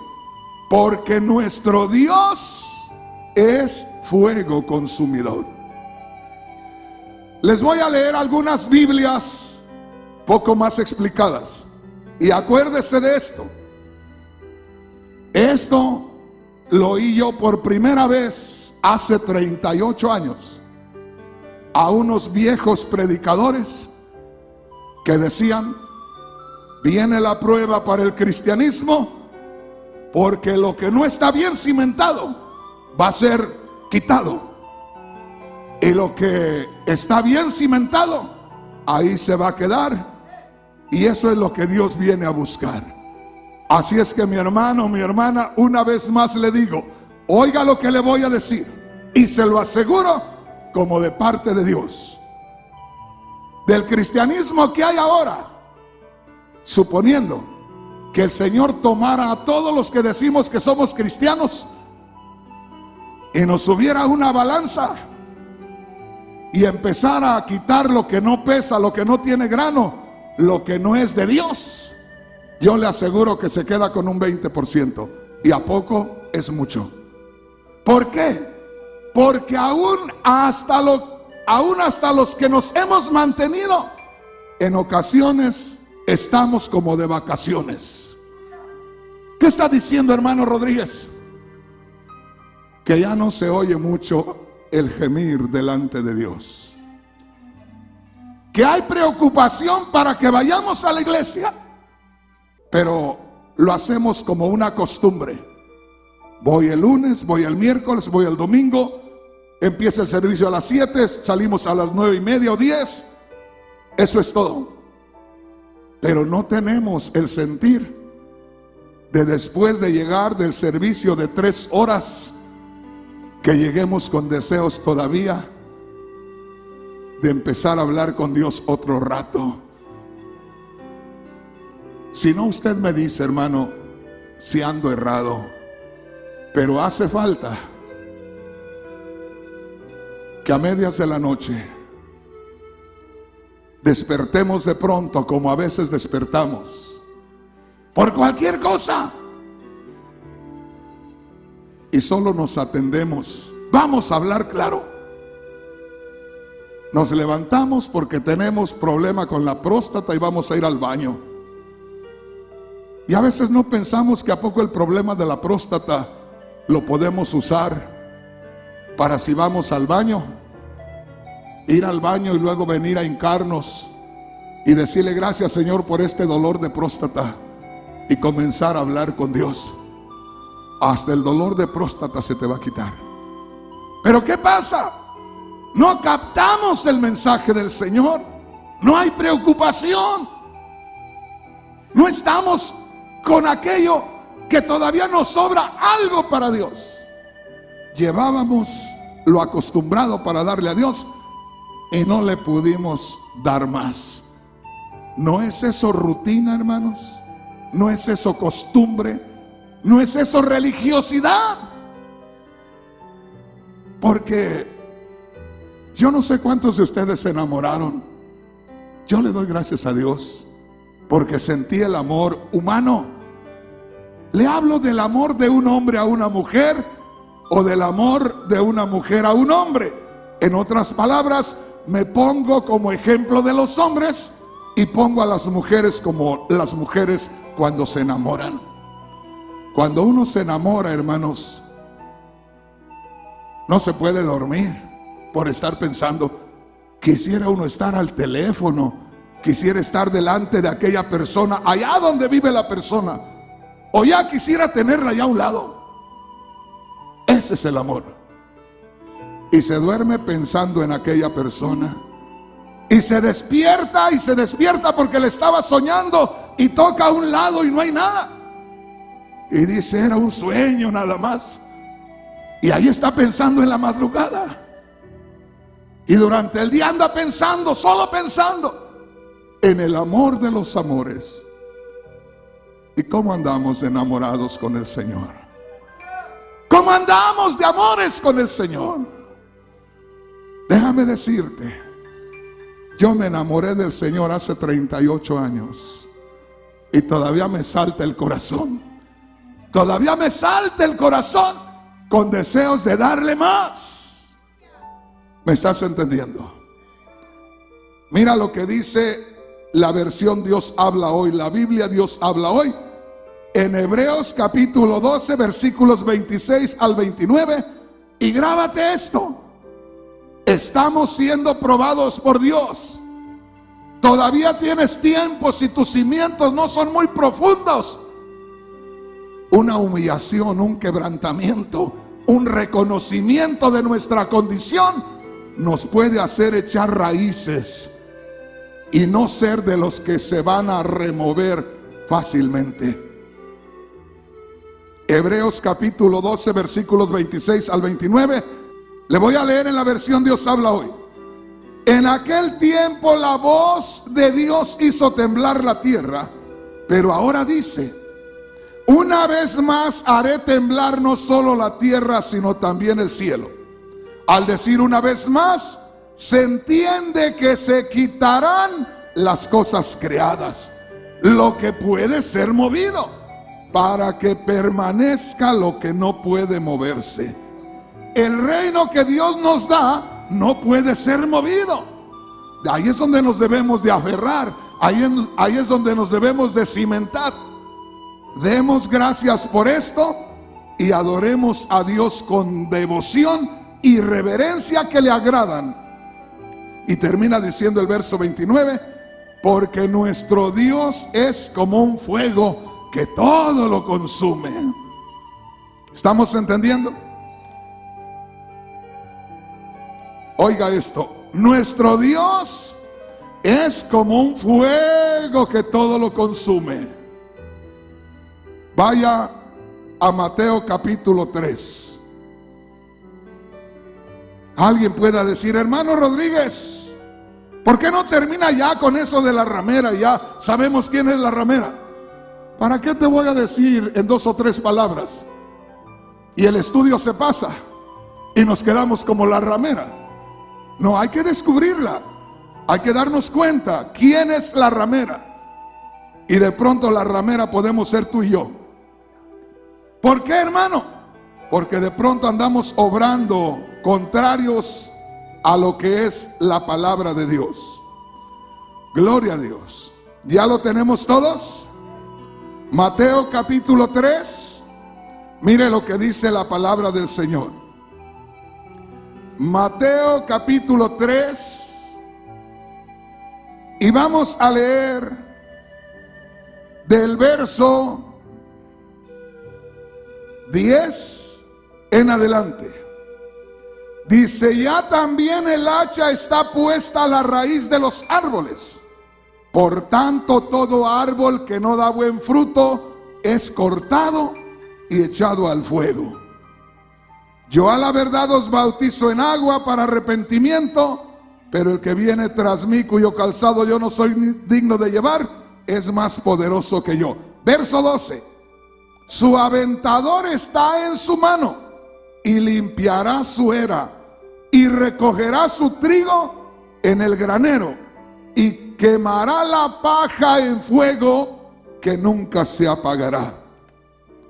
A: porque nuestro Dios es fuego consumidor. Les voy a leer algunas Biblias poco más explicadas. Y acuérdese de esto. Esto lo oí yo por primera vez hace 38 años a unos viejos predicadores que decían: viene la prueba para el cristianismo, porque lo que no está bien cimentado va a ser quitado, y lo que está bien cimentado ahí se va a quedar. Y eso es lo que Dios viene a buscar. Así es que mi hermano, mi hermana, una vez más le digo: oiga lo que le voy a decir, y se lo aseguro como de parte de Dios. Del cristianismo que hay ahora, suponiendo que el Señor tomara a todos los que decimos que somos cristianos y nos subiera una balanza y empezara a quitar lo que no pesa, lo que no tiene grano, lo que no es de Dios, yo le aseguro que se queda con un 20%. Y a poco es mucho. ¿Por qué? Porque aún hasta los que nos hemos mantenido, en ocasiones estamos como de vacaciones. ¿Qué está diciendo, hermano Rodríguez? Que ya no se oye mucho el gemir delante de Dios. Que hay preocupación para que vayamos a la iglesia, pero lo hacemos como una costumbre. Voy el lunes, voy el miércoles, voy el domingo, empieza el servicio a las 7, salimos a las 9:30 o 10. Eso es todo. Pero no tenemos el sentir de, después de llegar del servicio de 3 horas, que lleguemos con deseos todavía de empezar a hablar con Dios otro rato. Si no, usted me dice, hermano, si ando errado, pero hace falta que a medias de la noche despertemos de pronto, como a veces despertamos por cualquier cosa, y solo nos atendemos. Vamos a hablar claro. Nos levantamos porque tenemos problema con la próstata y vamos a ir al baño. Y a veces no pensamos que a poco el problema de la próstata lo podemos usar para, si vamos al baño, ir al baño y luego venir a hincarnos y decirle: gracias, Señor, por este dolor de próstata, y comenzar a hablar con Dios. Hasta el dolor de próstata se te va a quitar. Pero ¿qué pasa? No captamos el mensaje del Señor. No hay preocupación. No estamos con aquello que todavía nos sobra algo para Dios. Llevábamos lo acostumbrado para darle a Dios y no le pudimos dar más. ¿No es eso rutina, hermanos? ¿No es eso costumbre? ¿No es eso religiosidad? Porque yo no sé cuántos de ustedes se enamoraron. Yo le doy gracias a Dios porque sentí el amor humano. Le hablo del amor de un hombre a una mujer, o del amor de una mujer a un hombre. En otras palabras, me pongo como ejemplo de los hombres y pongo a las mujeres como las mujeres cuando se enamoran. Cuando uno se enamora, hermanos, no se puede dormir por estar pensando: quisiera uno estar al teléfono, quisiera estar delante de aquella persona, allá donde vive la persona, o ya quisiera tenerla allá a un lado. Ese es el amor. Y se duerme pensando en aquella persona, y se despierta porque le estaba soñando, y toca a un lado y no hay nada, y dice: era un sueño nada más. Y ahí está pensando en la madrugada, y durante el día anda pensando, solo pensando en el amor de los amores. ¿Y cómo andamos de enamorados con el Señor? ¿Cómo andamos de amores con el Señor? Déjame decirte, yo me enamoré del Señor hace 38 años y todavía me salta el corazón. Todavía me salta el corazón con deseos de darle más. ¿Me estás entendiendo? Mira lo que dice la versión Dios habla hoy, la Biblia Dios habla hoy, en Hebreos capítulo 12, versículos 26 al 29. Y grábate esto: estamos siendo probados por Dios. Todavía tienes tiempo, si tus cimientos no son muy profundos. Una humillación, un quebrantamiento, un reconocimiento de nuestra condición nos puede hacer echar raíces y no ser de los que se van a remover fácilmente. Hebreos capítulo 12, versículos 26 al 29. Le voy a leer en la versión Dios habla hoy. En aquel tiempo la voz de Dios hizo temblar la tierra, pero ahora dice: una vez más haré temblar no solo la tierra, sino también el cielo. Al decir una vez más, se entiende que se quitarán las cosas creadas. lo que puede ser movido, para que permanezca lo que no puede moverse. El reino que Dios nos da no puede ser movido. Ahí es donde nos debemos de aferrar, ahí es donde nos debemos de cimentar. Demos gracias por esto y adoremos a Dios con devoción y reverencia que le agradan. Y termina diciendo el verso 29, porque nuestro Dios es como un fuego que todo lo consume. ¿Estamos entendiendo? Oiga esto, nuestro Dios es como un fuego que todo lo consume. Vaya a Mateo capítulo 3. Alguien pueda decir, hermano Rodríguez, ¿por qué no termina ya con eso de la ramera? Ya sabemos quién es la ramera. ¿Para qué te voy a decir en 2 o 3 palabras? Y el estudio se pasa y nos quedamos como la ramera. No, hay que descubrirla. Hay que darnos cuenta quién es la ramera. Y de pronto la ramera podemos ser tú y yo. ¿Por qué, hermano? Porque de pronto andamos obrando contrarios a lo que es la palabra de Dios. Gloria a Dios. ¿Ya lo tenemos todos? Mateo capítulo 3. Mire lo que dice la palabra del Señor. Mateo capítulo 3. Y vamos a leer del verso 10 en adelante. Dice, ya también el hacha está puesta a la raíz de los árboles. Por tanto, todo árbol que no da buen fruto es cortado y echado al fuego. Yo a la verdad os bautizo en agua para arrepentimiento, pero el que viene tras mí, cuyo calzado yo no soy digno de llevar, es más poderoso que yo. Verso 12. Su aventador está en su mano y limpiará su era y recogerá su trigo en el granero y quemará la paja en fuego que nunca se apagará.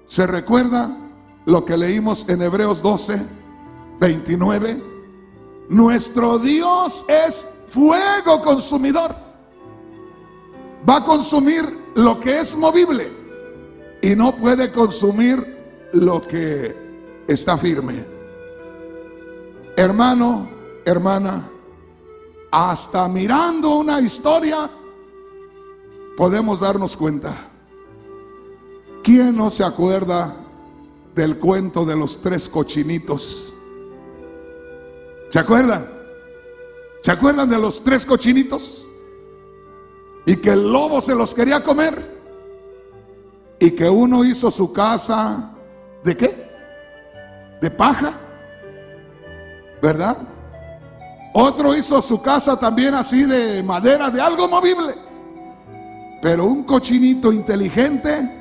A: ¿Se recuerda lo que leímos en Hebreos 12, 29? Nuestro Dios es fuego consumidor. Va a consumir lo que es movible y no puede consumir lo que está firme. Hermano, hermana, hasta mirando una historia podemos darnos cuenta. ¿Quién no se acuerda del cuento de los 3 cochinitos? ¿Se acuerdan? ¿Se acuerdan de los 3 cochinitos? Y que el lobo se los quería comer. Y que uno hizo su casa, ¿de qué? De paja, ¿verdad? Otro hizo su casa también así de madera, de algo movible. Pero un cochinito inteligente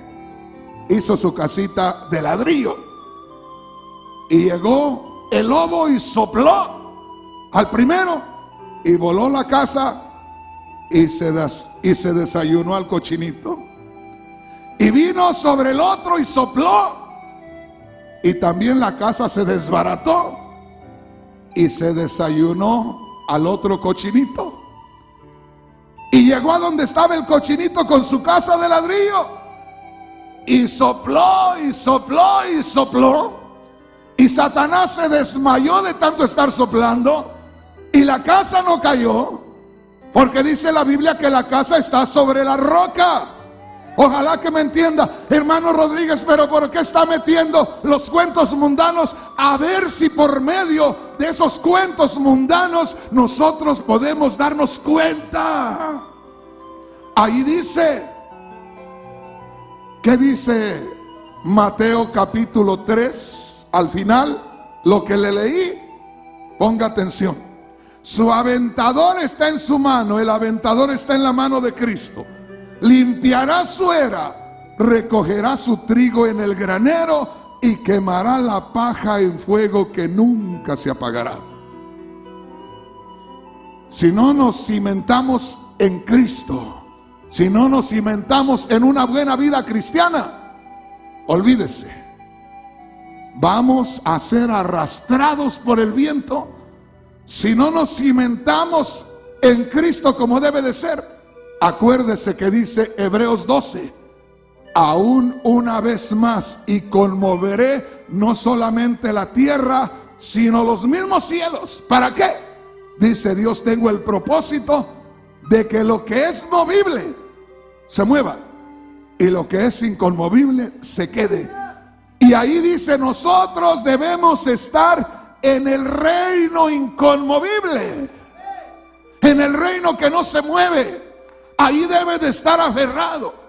A: hizo su casita de ladrillo. Y llegó el lobo y sopló al primero y voló la casa y se desayunó al cochinito. Y vino sobre el otro y sopló y también la casa se desbarató y se desayunó al otro cochinito. Y llegó a donde estaba el cochinito con su casa de ladrillo y sopló y sopló y sopló. Y Satanás se desmayó de tanto estar soplando y la casa no cayó, porque dice la Biblia que la casa está sobre la roca. Ojalá que me entienda, hermano Rodríguez, pero ¿por qué está metiendo los cuentos mundanos? A ver si por medio de esos cuentos mundanos nosotros podemos darnos cuenta. Ahí dice, ¿qué dice Mateo capítulo 3? Al final, lo que le leí, ponga atención. Su aventador está en su mano, el aventador está en la mano de Cristo. Limpiará su era, recogerá su trigo en el granero y quemará la paja en fuego que nunca se apagará. Si no nos cimentamos en Cristo, si no nos cimentamos en una buena vida cristiana, olvídese, vamos a ser arrastrados por el viento. Si no nos cimentamos en Cristo como debe de ser, acuérdese que dice Hebreos 12, aún una vez más y conmoveré no solamente la tierra, sino los mismos cielos. ¿Para qué? Dice Dios, tengo el propósito de que lo que es movible se mueva y lo que es inconmovible se quede. Y ahí dice, nosotros debemos estar en el reino inconmovible, en el reino que no se mueve. Ahí debe de estar aferrado.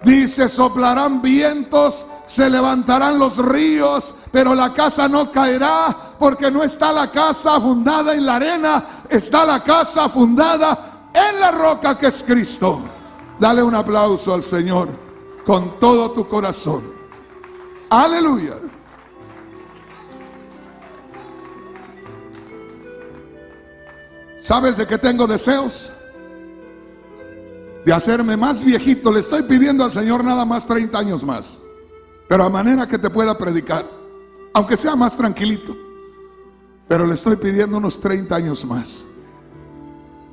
A: Dice, soplarán vientos, se levantarán los ríos, pero la casa no caerá, porque no está la casa fundada en la arena, está la casa fundada en la roca que es Cristo. Dale un aplauso al Señor con todo tu corazón. Aleluya. ¿Sabes de qué tengo deseos? De hacerme más viejito. Le estoy pidiendo al Señor nada más 30 años más, pero a manera que te pueda predicar, aunque sea más tranquilito, pero le estoy pidiendo unos 30 años más.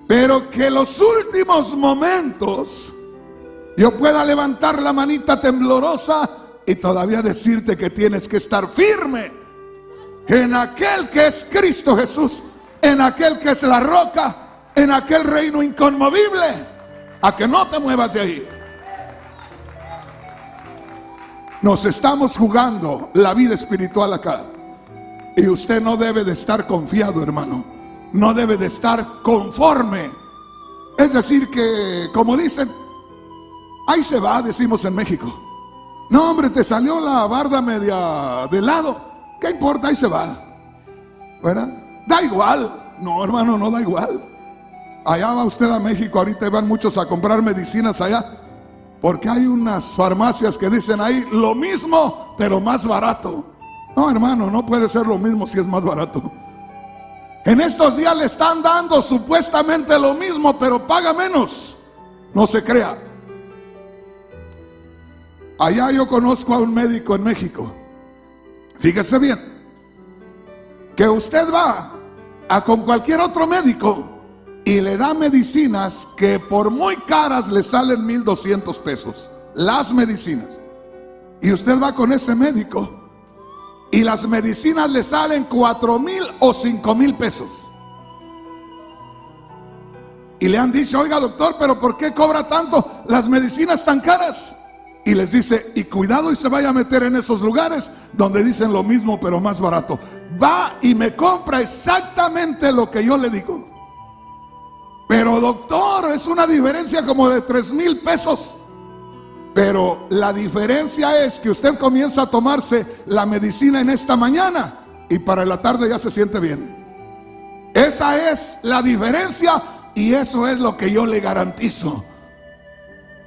A: Pero que los últimos momentos yo pueda levantar la manita temblorosa y todavía decirte que tienes que estar firme en aquel que es Cristo Jesús, en aquel que es la roca, en aquel reino inconmovible, a que no te muevas de ahí. Nos estamos jugando la vida espiritual acá, y usted no debe de estar confiado, hermano. No debe de estar conforme. Es decir que, como dicen, ahí se va, decimos en México. No, hombre, te salió la barda media de lado, ¿qué importa? Ahí se va, ¿verdad? Da igual. No, hermano, no da igual. Allá va usted a México, ahorita van muchos a comprar medicinas allá, porque hay unas farmacias que dicen ahí lo mismo, pero más barato. No, hermano, no puede ser lo mismo si es más barato. En estos días le están dando supuestamente lo mismo, pero paga menos. No se crea. Allá yo conozco a un médico en México. Fíjese bien, que usted va a con cualquier otro médico y le da medicinas que por muy caras le salen 1,200 pesos. Las medicinas. Y usted va con ese médico y las medicinas le salen 4,000 o 5,000 pesos. Y le han dicho, oiga doctor, pero ¿por qué cobra tanto las medicinas tan caras? Y les dice, y cuidado y se vaya a meter en esos lugares donde dicen lo mismo pero más barato. Va y me compra exactamente lo que yo le digo. Pero doctor, es una diferencia como de 3,000 pesos. Pero la diferencia es que usted comienza a tomarse la medicina en esta mañana y para la tarde ya se siente bien. Esa es la diferencia y eso es lo que yo le garantizo.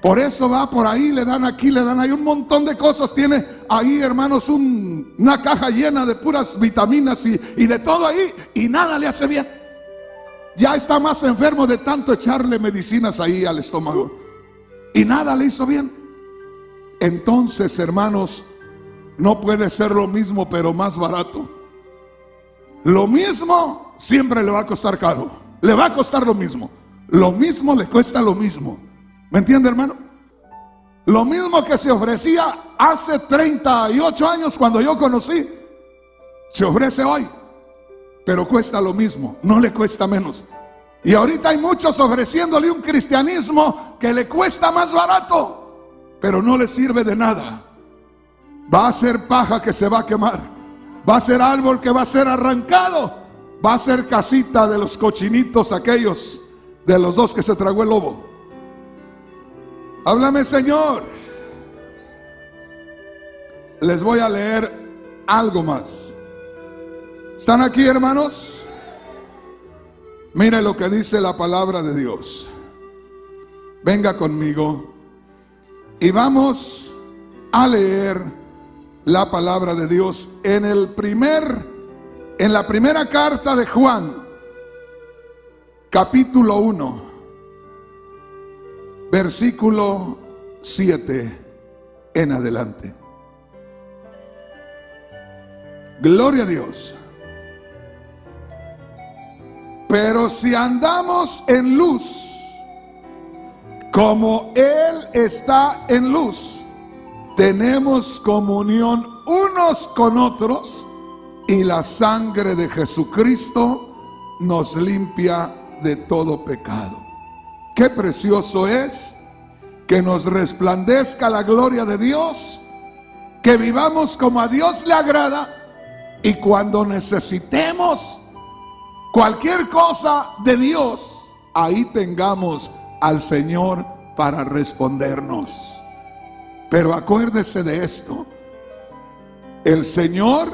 A: Por eso va por ahí, le dan aquí, le dan ahí un montón de cosas. Tiene ahí, hermanos, una caja llena de puras vitaminas y de todo ahí, y nada le hace bien. Ya está más enfermo de tanto echarle medicinas ahí al estómago y nada le hizo bien. Entonces, hermanos, no puede ser lo mismo pero más barato. Lo mismo siempre le va a costar caro. Le va a costar lo mismo. Lo mismo le cuesta lo mismo. ¿Me entiende, hermano? Lo mismo que se ofrecía hace 38 años cuando yo conocí, se ofrece hoy, pero cuesta lo mismo, no le cuesta menos. Y ahorita hay muchos ofreciéndole un cristianismo que le cuesta más barato, pero no le sirve de nada. Va a ser paja que se va a quemar, va a ser árbol que va a ser arrancado, va a ser casita de los cochinitos aquellos, de los dos que se tragó el lobo. Háblame, Señor. Les voy a leer algo más. ¿Están aquí, hermanos? Mire lo que dice la palabra de Dios. Venga conmigo y vamos a leer la palabra de Dios en la primera carta de Juan, capítulo 1. versículo 7 en adelante. Gloria a Dios. Pero si andamos en luz, como Él está en luz, tenemos comunión unos con otros, y la sangre de Jesucristo nos limpia de todo pecado. Qué precioso es que nos resplandezca la gloria de Dios, que vivamos como a Dios le agrada, y cuando necesitemos cualquier cosa de Dios, ahí tengamos al Señor para respondernos. Pero acuérdese de esto: el Señor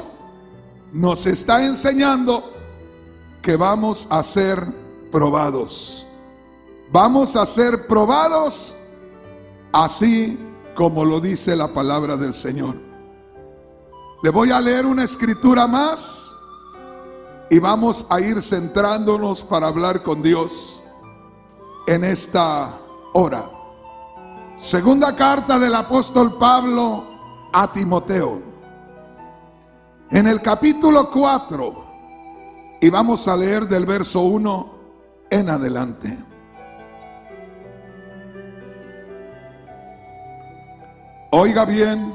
A: nos está enseñando que vamos a ser probados. Vamos a ser probados así como lo dice la palabra del Señor. Le voy a leer una escritura más y vamos a ir centrándonos para hablar con Dios en esta hora. Segunda carta del apóstol Pablo a Timoteo, en el capítulo 4, y vamos a leer del verso 1 en adelante. Oiga bien,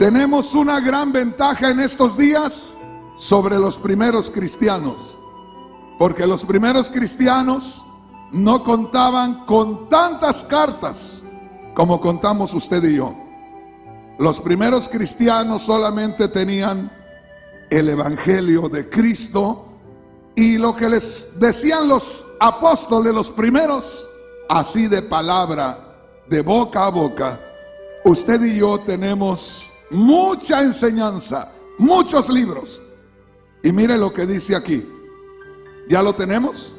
A: tenemos una gran ventaja en estos días sobre los primeros cristianos, porque los primeros cristianos no contaban con tantas cartas como contamos usted y yo. Los primeros cristianos solamente tenían el evangelio de Cristo y lo que les decían los apóstoles, los primeros, así de palabra, de boca a boca. Usted y yo tenemos mucha enseñanza, muchos libros. Y mire lo que dice aquí. ¿Ya lo tenemos?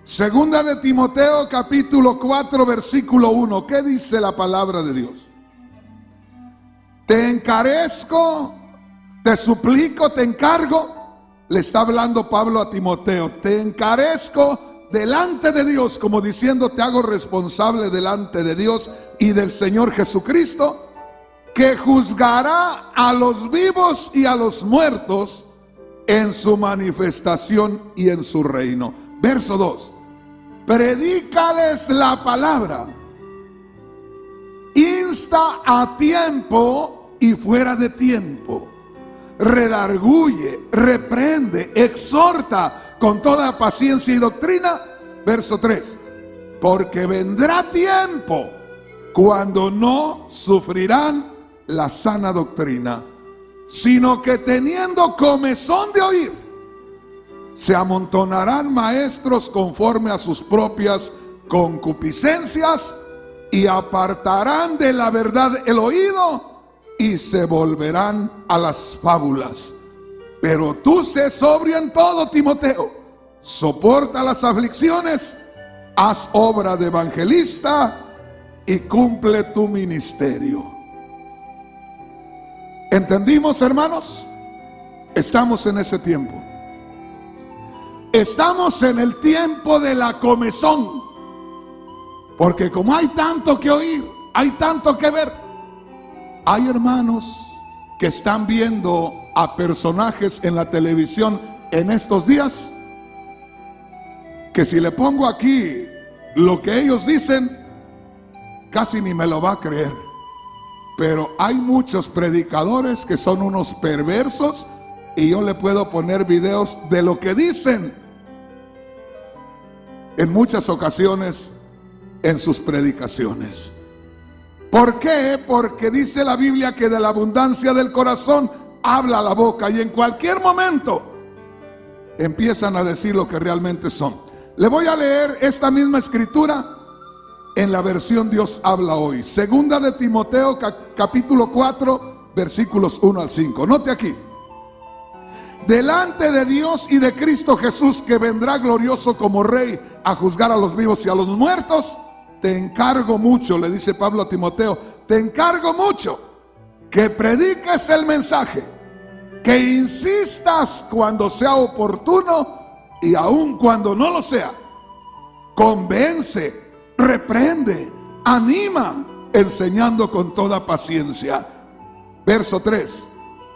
A: Segunda de Timoteo, capítulo 4, versículo 1. ¿Qué dice la palabra de Dios? Te encarezco, te suplico, te encargo. Le está hablando Pablo a Timoteo. Te encarezco delante de Dios, como diciendo, te hago responsable delante de Dios y del Señor Jesucristo, que juzgará a los vivos y a los muertos en su manifestación y en su reino. Verso 2. Predícales la palabra, insta a tiempo y fuera de tiempo, redarguye, reprende, exhorta con toda paciencia y doctrina. Verso 3. Porque vendrá tiempo cuando no sufrirán la sana doctrina, sino que teniendo comezón de oír, se amontonarán maestros conforme a sus propias concupiscencias, y apartarán de la verdad el oído y se volverán a las fábulas. Pero tú sé sobrio en todo, Timoteo, soporta las aflicciones, haz obra de evangelista y cumple tu ministerio. ¿Entendimos, hermanos? Estamos en ese tiempo. Estamos en el tiempo de la comezón, porque como hay tanto que oír, hay tanto que ver, hay hermanos que están viendo a personajes en la televisión en estos días, que si le pongo aquí lo que ellos dicen, casi ni me lo va a creer. Pero hay muchos predicadores que son unos perversos, y yo le puedo poner videos de lo que dicen en muchas ocasiones en sus predicaciones. ¿Por qué? Porque dice la Biblia que de la abundancia del corazón habla la boca, y en cualquier momento empiezan a decir lo que realmente son. Le voy a leer esta misma escritura en la versión Dios habla hoy. Segunda de Timoteo, capítulo 4, versículos 1 al 5. Note aquí: delante de Dios y de Cristo Jesús, que vendrá glorioso como Rey a juzgar a los vivos y a los muertos, te encargo mucho, le dice Pablo a Timoteo, te encargo mucho que prediques el mensaje, que insistas cuando sea oportuno y aun cuando no lo sea. Convence, reprende, anima, enseñando con toda paciencia. Verso 3.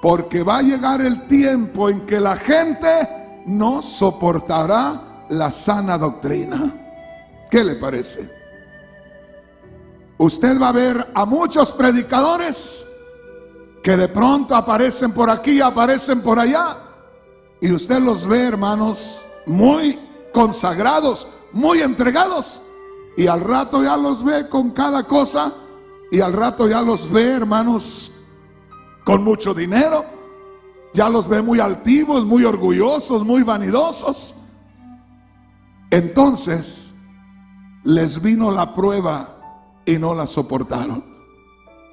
A: Porque va a llegar el tiempo en que la gente no soportará la sana doctrina. ¿Qué le parece? Usted va a ver a muchos predicadores que de pronto aparecen por aquí, aparecen por allá, y usted los ve, hermanos, muy consagrados, muy entregados, y al rato ya los ve con cada cosa, y al rato ya los ve, hermanos, con mucho dinero, ya los ve muy altivos, muy orgullosos, muy vanidosos. Entonces les vino la prueba y no la soportaron.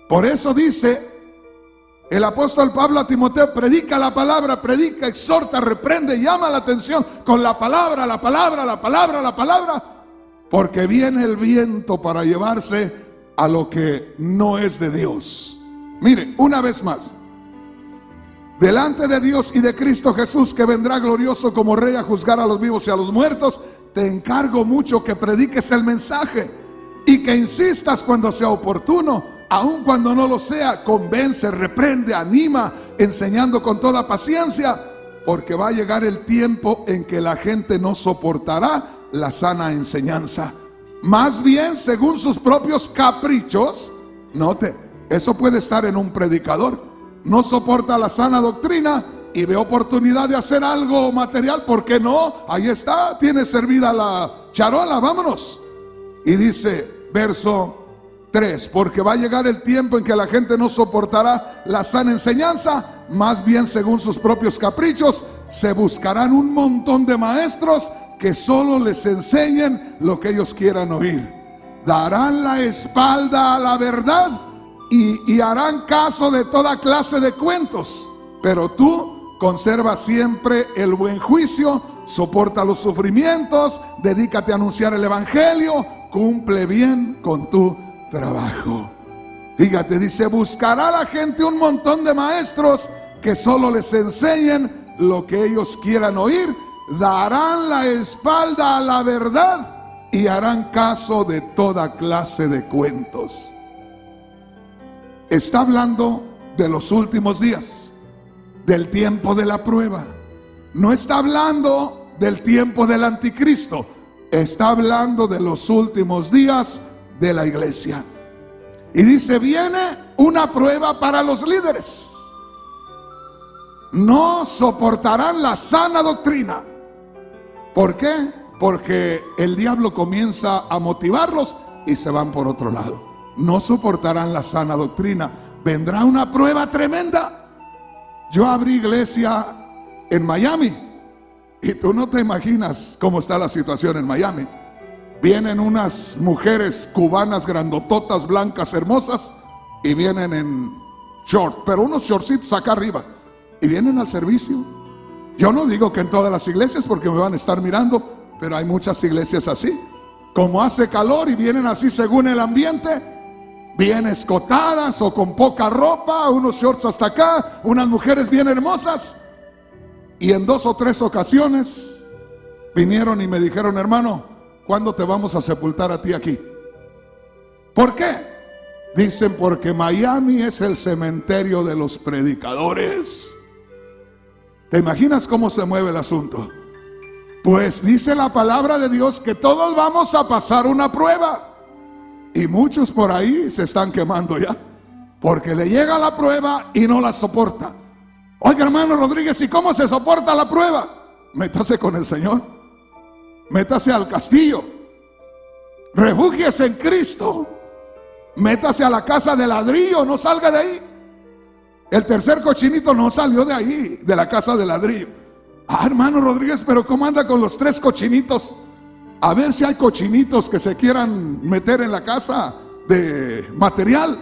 A: Por eso dice el apóstol Pablo a Timoteo: predica la palabra, predica, exhorta, reprende, llama la atención con la palabra, la palabra, la palabra, la palabra, porque viene el viento para llevarse a lo que no es de Dios. Mire, una vez más, delante de Dios y de Cristo Jesús, que vendrá glorioso como Rey a juzgar a los vivos y a los muertos, te encargo mucho que prediques el mensaje y que insistas cuando sea oportuno, aun cuando no lo sea. Convence, reprende, anima, enseñando con toda paciencia, porque va a llegar el tiempo en que la gente no soportará la sana enseñanza. Más bien, según sus propios caprichos. Note, eso puede estar en un predicador. No soporta la sana doctrina y ve oportunidad de hacer algo material. ¿Por qué no? Ahí está, tiene servida la charola, vámonos. Y dice, verso 3, porque va a llegar el tiempo en que la gente no soportará la sana enseñanza, más bien según sus propios caprichos, se buscarán un montón de maestros que solo les enseñen lo que ellos quieran oír. Darán la espalda a la verdad y harán caso de toda clase de cuentos. Pero tú conserva siempre el buen juicio, soporta los sufrimientos, dedícate a anunciar el evangelio, cumple bien con tu trabajo. Fíjate, dice, buscará la gente un montón de maestros que solo les enseñen lo que ellos quieran oír, darán la espalda a la verdad y harán caso de toda clase de cuentos. Está hablando de los últimos días, del tiempo de la prueba. No está hablando del tiempo del anticristo, está hablando de los últimos días de la iglesia. Y dice, viene una prueba para los líderes. No soportarán la sana doctrina. ¿Por qué? Porque el diablo comienza a motivarlos y se van por otro lado. No soportarán la sana doctrina. Vendrá una prueba tremenda. Yo abrí iglesia en Miami y tú no te imaginas cómo está la situación en Miami. Vienen unas mujeres cubanas grandototas, blancas, hermosas, y vienen en short, pero unos shortcitos acá arriba, y vienen al servicio. Yo no digo que en todas las iglesias porque me van a estar mirando, pero hay muchas iglesias así. Como hace calor y vienen así según el ambiente, bien escotadas o con poca ropa, unos shorts hasta acá, unas mujeres bien hermosas. Y en 2 o 3 ocasiones vinieron y me dijeron, hermano, ¿cuándo te vamos a sepultar a ti aquí? ¿Por qué? Dicen, porque Miami es el cementerio de los predicadores. ¿Te imaginas cómo se mueve el asunto? Pues dice la palabra de Dios que todos vamos a pasar una prueba. Y muchos por ahí se están quemando ya, porque le llega la prueba y no la soporta. Oiga, hermano Rodríguez, ¿y cómo se soporta la prueba? Métase con el Señor. Métase al castillo, refúgiese en Cristo, métase a la casa de ladrillo, no salga de ahí. El tercer cochinito no salió de ahí, de la casa de ladrillo. Ah, hermano Rodríguez, pero ¿cómo anda con los 3 cochinitos? A ver si hay cochinitos que se quieran meter en la casa de material.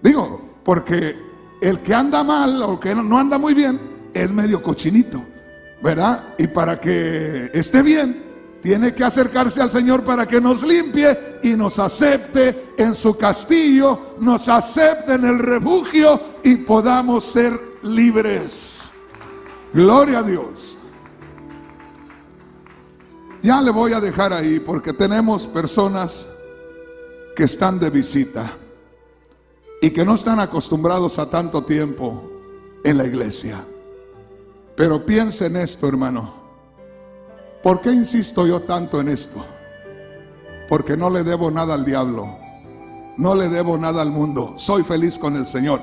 A: Digo, porque el que anda mal o que no anda muy bien es medio cochinito, ¿verdad? Y para que esté bien, tiene que acercarse al Señor para que nos limpie y nos acepte en su castillo, nos acepte en el refugio y podamos ser libres. Gloria a Dios. ya le voy a dejar ahí porque tenemos personas que están de visita y que no están acostumbrados a tanto tiempo en la iglesia. Pero piensa en esto, hermano. ¿Por qué insisto yo tanto en esto? Porque no le debo nada al diablo, no le debo nada al mundo. Soy feliz con el Señor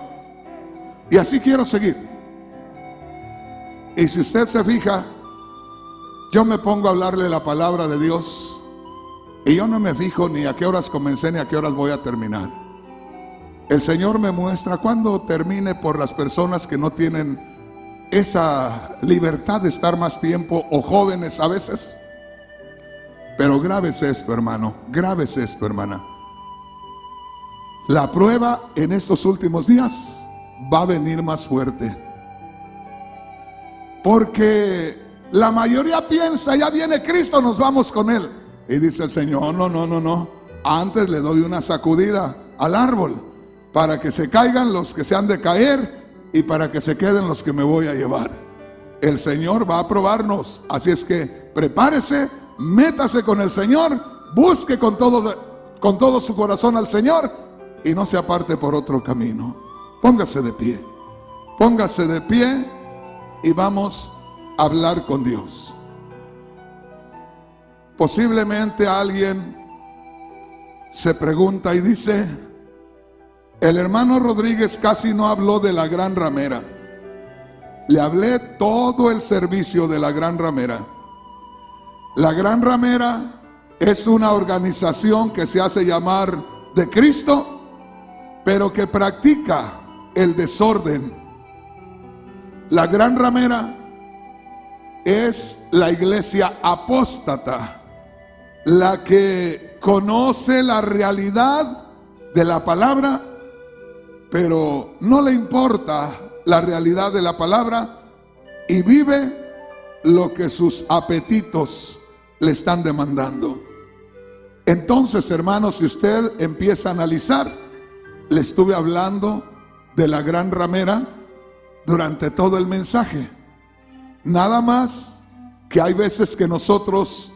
A: y así quiero seguir. Y si usted se fija, yo me pongo a hablarle la palabra de Dios y yo no me fijo ni a qué horas comencé ni a qué horas voy a terminar. El Señor me muestra cuando termine por las personas que no tienen esa libertad de estar más tiempo, o jóvenes a veces. Pero grábese esto, hermano, grábese esto, hermana. La prueba en estos últimos días va a venir más fuerte, porque la mayoría piensa, ya viene Cristo, nos vamos con Él. Y dice el Señor, no. Antes le doy una sacudida al árbol para que se caigan los que se han de caer y para que se queden los que me voy a llevar. El Señor va a probarnos, así es que prepárese, métase con el Señor, busque con todo su corazón al Señor y no se aparte por otro camino. Póngase de pie y vamos a hablar con Dios. Posiblemente alguien se pregunta y dice: el hermano Rodríguez casi no habló de la Gran Ramera. Le hablé todo el servicio de la Gran Ramera. La Gran Ramera es una organización que se hace llamar de Cristo, pero que practica el desorden. La Gran Ramera es la iglesia apóstata, la que conoce la realidad de la palabra, pero no le importa la realidad de la palabra y vive lo que sus apetitos le están demandando. Entonces, hermanos, si usted empieza a analizar, le estuve hablando de la Gran Ramera durante todo el mensaje. Nada más que hay veces que nosotros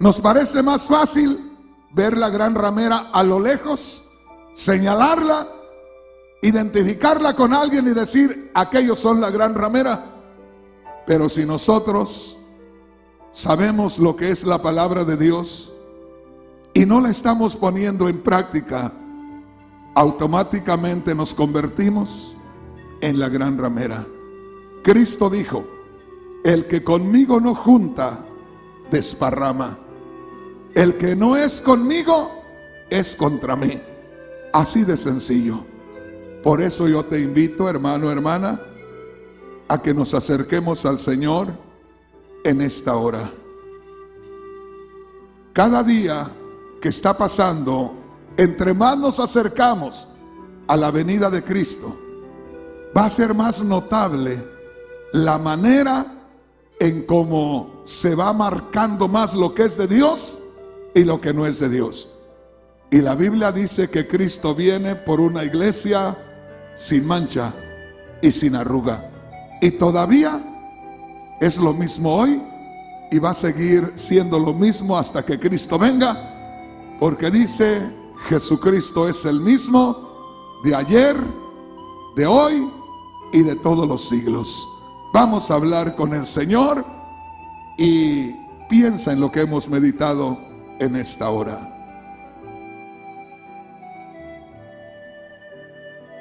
A: nos parece más fácil ver la Gran Ramera a lo lejos, señalarla, identificarla con alguien y decir: aquellos son la Gran Ramera. Pero si nosotros sabemos lo que es la palabra de Dios y no la estamos poniendo en práctica, automáticamente nos convertimos en la Gran Ramera. Cristo dijo: el que conmigo no junta, desparrama. El que no es conmigo, es contra mí. Así de sencillo. Por eso yo te invito, hermano, hermana, a que nos acerquemos al Señor en esta hora. Cada día que está pasando, entre más nos acercamos a la venida de Cristo, va a ser más notable la manera en cómo se va marcando más lo que es de Dios y lo que no es de Dios. Y la Biblia dice que Cristo viene por una iglesia sin mancha y sin arruga. Y todavía es lo mismo hoy y va a seguir siendo lo mismo hasta que Cristo venga, porque dice: Jesucristo es el mismo de ayer, de hoy y de todos los siglos. Vamos a hablar con el Señor y piensa en lo que hemos meditado en esta hora.